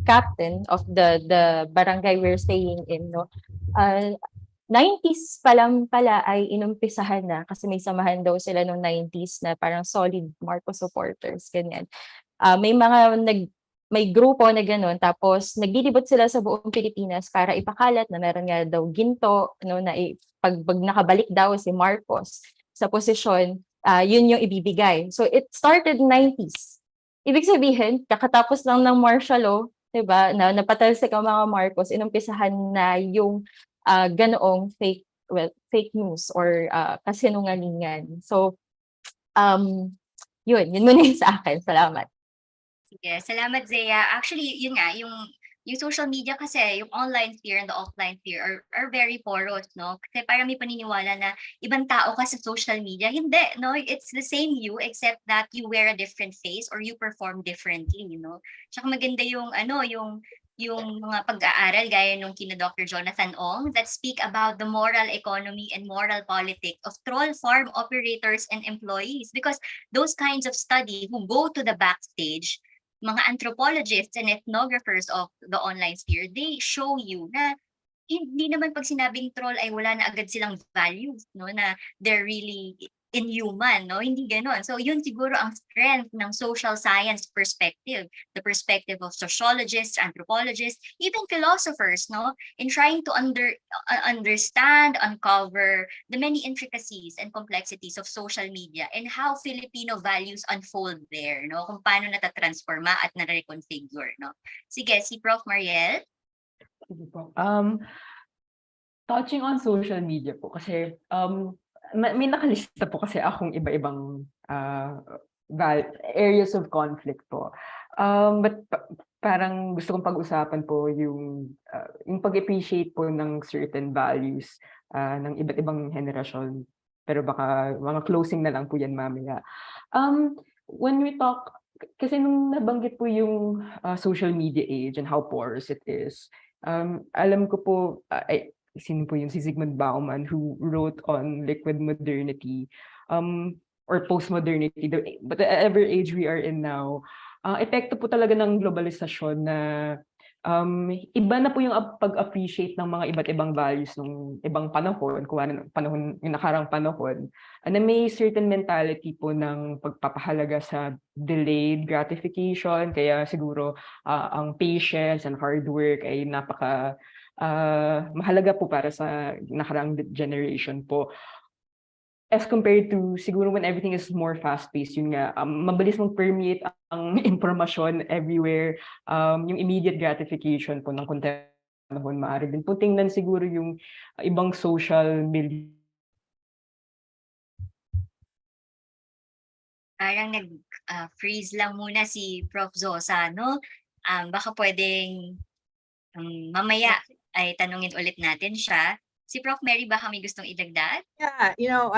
captain of the barangay we're staying in, no. 90s pa lang pala ay inumpisahan na kasi may samahan daw sila noong 90s na parang solid Marcos supporters, ganyan. May grupo na gano'n tapos naglilibot sila sa buong Pilipinas para ipakalat na meron nga daw ginto no, na pag nakabalik daw si Marcos sa posisyon, yun yung ibibigay. So it started 90s. Ibig sabihin, kakatapos lang ng martial law, 'di ba, na napatalsik ang mga Marcos, inumpisahan na yung ganoong fake news or kasinungalingan. So, yun muna yung sa akin. Salamat. Sige, salamat Zea. Actually, yun nga, yung social media kasi, yung online sphere and the offline sphere are very porous, no? Kasi parang may paniniwala na ibang tao ka sa social media. Hindi, no? It's the same you except that you wear a different face or you perform differently, you know? Tsaka maganda yung yung mga pag-aaral gaya nung kina Dr. Jonathan Ong that speak about the moral economy and moral politics of troll farm operators and employees because those kinds of study who go to the backstage, mga anthropologists and ethnographers of the online sphere, they show you na hindi naman pag sinabing troll ay wala na agad silang values, no, na they're really inhuman, no? Hindi gano'n. So yun siguro ang strength ng social science perspective, the perspective of sociologists, anthropologists, even philosophers, no? In trying to understand, uncover the many intricacies and complexities of social media and how Filipino values unfold there, no? Kung paano natatransforma at na-reconfigure, no? Sige, si Prof. Mariel. Touching on social media po kasi may nakalista po kasi akong iba-ibang areas of conflict po. But parang gusto kong pag-usapan po yung pag-appreciate po ng certain values ng iba't ibang henerasyon. Pero baka mga closing na lang po yan mamaya. When we talk, kasi nung nabanggit po yung social media age and how porous it is, alam ko po, sino po yung si Zygmunt Bauman who wrote on liquid modernity or postmodernity, but whatever age we are in now, epekto po talaga ng globalisasyon na Iba na po yung pag-appreciate ng mga iba't ibang values ng ibang panahon, kung ano panahon, yung nakarang panahon, na may certain mentality po ng pagpapahalaga sa delayed gratification. Kaya siguro ang patience and hard work ay napaka mahalaga po para sa nakarang generation po. As compared to siguro when everything is more fast-paced, yun nga, mabilis mag-permeate ang impormasyon everywhere, yung immediate gratification po ng content panahon, maaari din po tingnan siguro yung ibang social media. Parang nag-freeze lang muna si Prof. Zosa, no? Baka pwedeng mamaya ay tanungin ulit natin siya. Si Prof. Mary, baka may gustong idagdag? Yeah,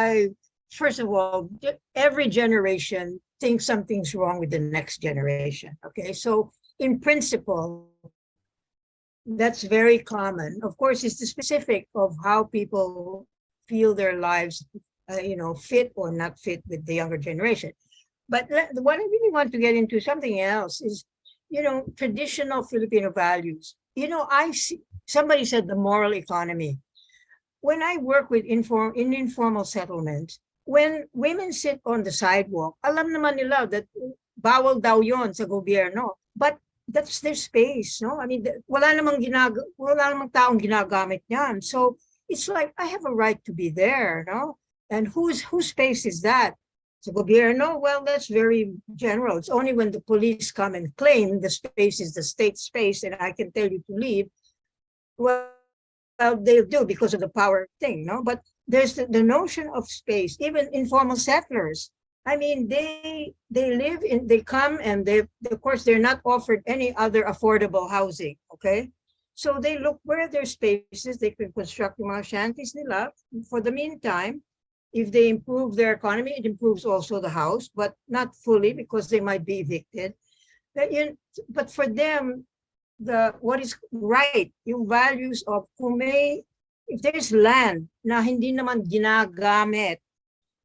first of all, every generation thinks something's wrong with the next generation. Okay, so in principle, that's very common. Of course, it's the specific of how people feel their lives, fit or not fit with the younger generation. But what I really want to get into something else is, traditional Filipino values. I see, somebody said the moral economy. When I work with informal settlements, when women sit on the sidewalk, alam naman nila that bawal daw yon sa gobyerno. But that's their space, no? I mean, wala namang taong ginagamit niyan. So it's like, I have a right to be there, no? And whose space is that? Sa gobyerno? Well, that's very general. It's only when the police come and claim the space is the state space and I can tell you to leave. Well, they'll do because of the power thing, no? But there's the notion of space. Even informal settlers, I mean, they come and of course, they're not offered any other affordable housing, okay? So they look where their spaces, they can construct yung mga shanties nila. For the meantime, if they improve their economy, it improves also the house, but not fully because they might be evicted. But for them, what is right, yung values of if there's land na hindi naman ginagamit,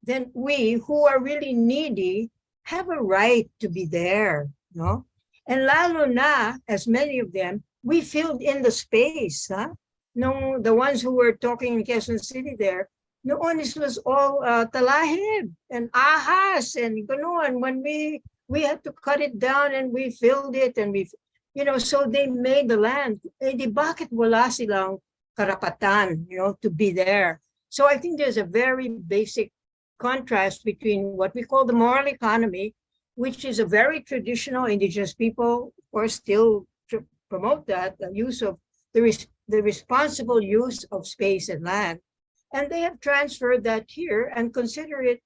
then we who are really needy have a right to be there, no? And lalo na, as many of them, we filled in the space, huh? No, the ones who were talking in Quezon City there, noon this was all talahib and ahas and ganoon. When we had to cut it down and we filled it and so they made the land. Eh, di bakit wala silang karapatan, to be there? So I think there's a very basic contrast between what we call the moral economy, which is a very traditional indigenous people, or still promote that, the use of the responsible use of space and land. And they have transferred that here and consider it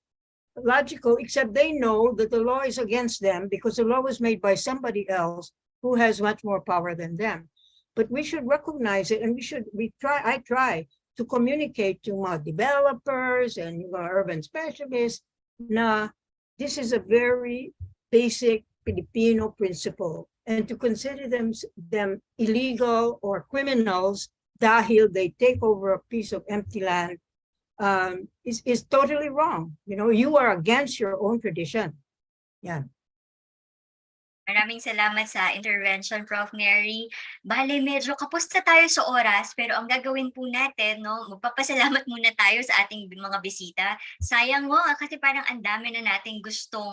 logical, except they know that the law is against them because the law was made by somebody else who has much more power than them. But we should recognize it, and I try to communicate to my developers and urban specialists na this is a very basic Filipino principle, and to consider them illegal or criminals dahil they take over a piece of empty land is totally wrong. You are against your own tradition. Yeah. Maraming salamat sa intervention, Prof. Mary. Bale, medyo kapos na tayo sa oras, pero ang gagawin po natin, magpapasalamat muna tayo sa ating mga bisita. Sayang kasi parang ang dami na nating gustong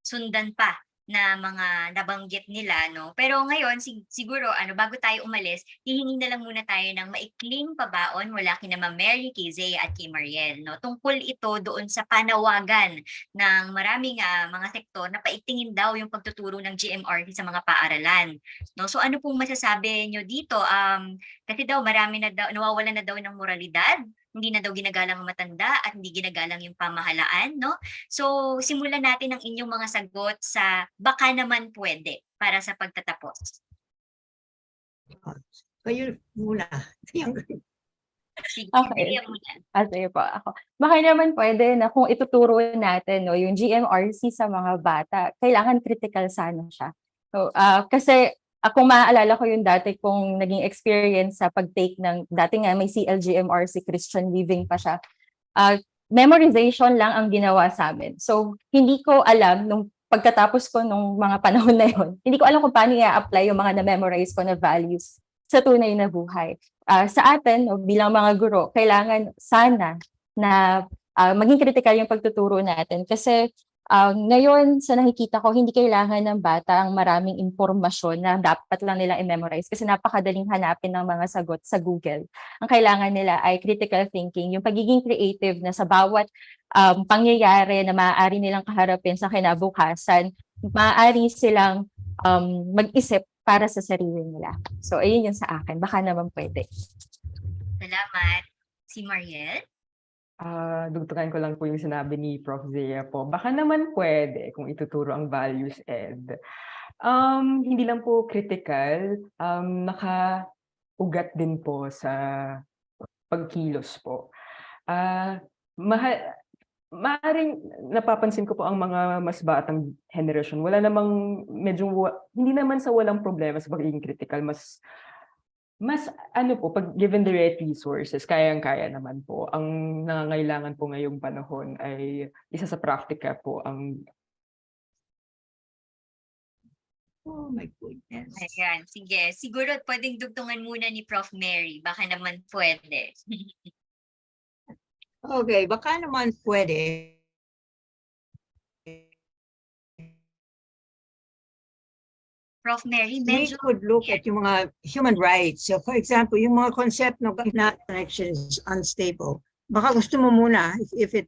sundan pa na mga nabanggit nila, no? Pero ngayon, siguro, bago tayo umalis, hihingi na lang muna tayo ng maikling pabaon mula kina Ma'am Mary, kay Zea at kay Mariel, no? Tungkol ito doon sa panawagan ng maraming mga sektor na paigtingin daw yung pagtuturo ng GMRT sa mga paaralan, no? So ano pong masasabi nyo dito? Kasi daw marami na daw, nawawalan na daw ng moralidad, hindi na daw ginagalang ang matanda at hindi ginagalang yung pamahalaan, no? So, simulan natin ang inyong mga sagot sa Baka naman pwede para sa pagtatapos. Kayo muna. Sige, Okay. muna. Sige po ako. Baka naman pwede na kung ituturo natin yung GMRC sa mga bata, kailangan critical sana siya. So, kasi kung maaalala ko yung dati kong naging experience sa pag-take ng, dati nga may CLGMRC, Christian Living pa siya, memorization lang ang ginawa sa amin. So, hindi ko alam nung pagkatapos ko nung mga panahon na yon, hindi ko alam kung paano i-apply yung mga na-memorize ko na values sa tunay na buhay. Sa atin, no, bilang mga guro, kailangan sana na maging critical yung pagtuturo natin kasi ngayon sa nakikita ko, hindi kailangan ng bata ang maraming impormasyon na dapat lang nila i-memorize kasi napakadaling hanapin ng mga sagot sa Google. Ang kailangan nila ay critical thinking, yung pagiging creative na sa bawat pangyayari na maaari nilang kaharapin sa kinabukasan, maaari silang mag-isip para sa sarili nila. So, ayun yung sa akin. Baka naman pwede. Salamat. Si Mariel? Dugtungan ko lang po yung sinabi ni Prof. Zia po. Baka naman pwede kung ituturo ang values ed. Hindi lang po critical, nakaugat din po sa pagkilos po. Maaring napapansin ko po ang mga mas batang henerasyon. Wala namang hindi naman sa walang problema sa pagiging critical, mas ano po, pag given the right resources, kayang-kaya naman po. Ang nangangailangan po ngayong panahon ay isa sa praktika po ang... Oh my goodness. Ayan, sige. Siguro pwedeng dugtungan muna ni Prof. Mary. Baka naman pwede. Okay, baka naman pwede. Prof. Mary, We medyo... could look at yung mga human rights. So for example, yung mga concept ng connection is unstable. Baka gusto mo muna, if it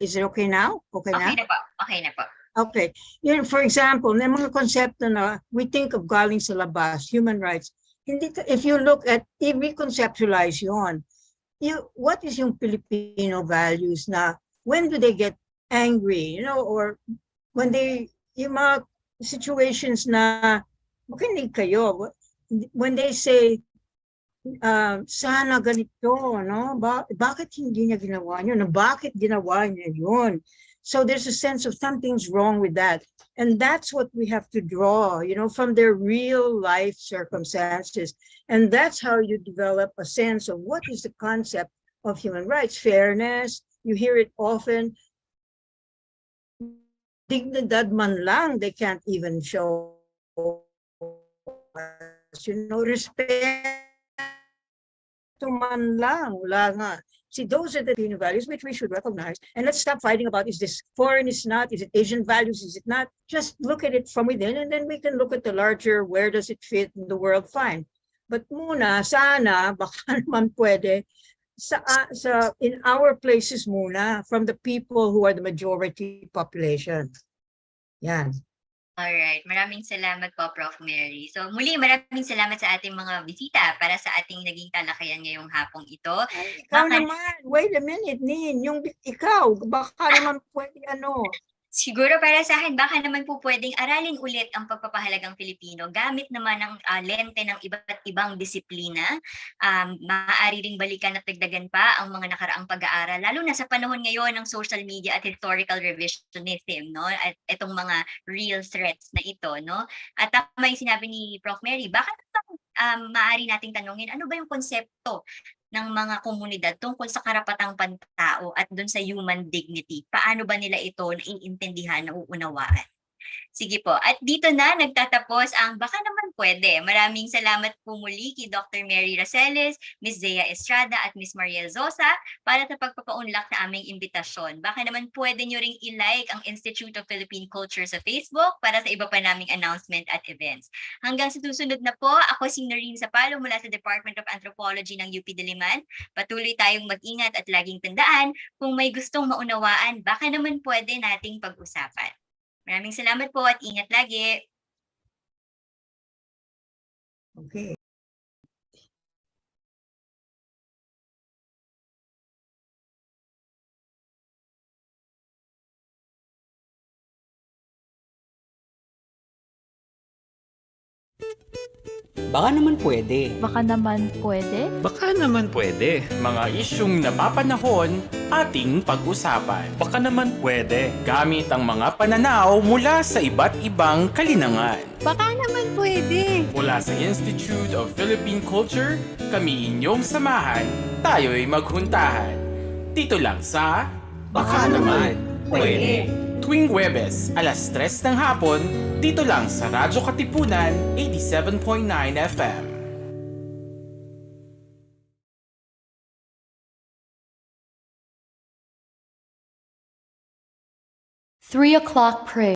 is it okay now? Okay na? Okay na po. Okay na po. Okay. Yun, for example, may mga konsepto na we think of galing sa labas, human rights. If you look at, if we conceptualize yun, what is yung Filipino values na when do they get angry, or when yung mga situations na makinig kayo, when they say, sana ganito, no? Bakit hindi niya ginawa yun? Bakit ginawa niya yun? So there's a sense of something's wrong with that. And that's what we have to draw, from their real life circumstances. And that's how you develop a sense of what is the concept of human rights. Fairness, you hear it often. Dignidad man lang, they can't even show. Respect man lang, wala nga. See, those are the Filipino values which we should recognize. And let's stop fighting about, is this foreign, is not, is it Asian values, is it not? Just look at it from within and then we can look at the larger, where does it fit in the world, fine. But muna, sana, baka naman pwede, in our places muna, from the people who are the majority population. Yan. Alright, maraming salamat po, Prof. Mary. So muli, maraming salamat sa ating mga bisita para sa ating naging talakayan ngayong hapong ito. Ikaw naman, wait a minute, Nin, ikaw, baka naman pwede Siguro para sa akin, baka naman po pwedeng aralin ulit ang pagpapahalagang Filipino gamit naman ang lente ng iba't ibang disiplina. Maaari ring balikan at dagdagan pa ang mga nakaraang pag-aaral, lalo na sa panahon ngayon ng social media at historical revisionism, no? At itong mga real threats na ito, no? At tama yung sinabi ni Prof. Mary, baka maaari nating tanungin, ano ba yung konsepto ng mga komunidad tungkol sa karapatang pantao at dun sa human dignity? Paano ba nila ito naiintindihan, nauunawaan? Sige po. At dito na nagtatapos ang Baka Naman Pwede. Maraming salamat po muli kay Dr. Mary Raceles, Ms. Zea Estrada at Ms. Mariel Zosa para sa pagpapaunlak na aming imbitasyon. Baka naman pwede nyo ring i-like ang Institute of Philippine Culture sa Facebook para sa iba pa naming announcement at events. Hanggang sa susunod na po, ako si Noreen Sapalo mula sa Department of Anthropology ng UP Diliman. Patuloy tayong mag-ingat at laging tandaan, kung may gustong maunawaan, baka naman pwede nating pag-usapan. Maraming salamat po at ingat lagi. Okay. Baka naman pwede. Baka naman pwede. Baka naman pwede. Mga isyung napapanahon, ating pag-usapan. Baka naman pwede. Gamit ang mga pananaw mula sa iba't ibang kalinangan. Baka naman pwede. Mula sa Institute of Philippine Culture, kami inyong samahan, tayo'y maghuntahan. Dito lang sa Baka naman pwede. tuwing Huwebes, alas 3 ng hapon, dito lang sa Radyo Katipunan, 87.9 FM. Three o'clock prayer.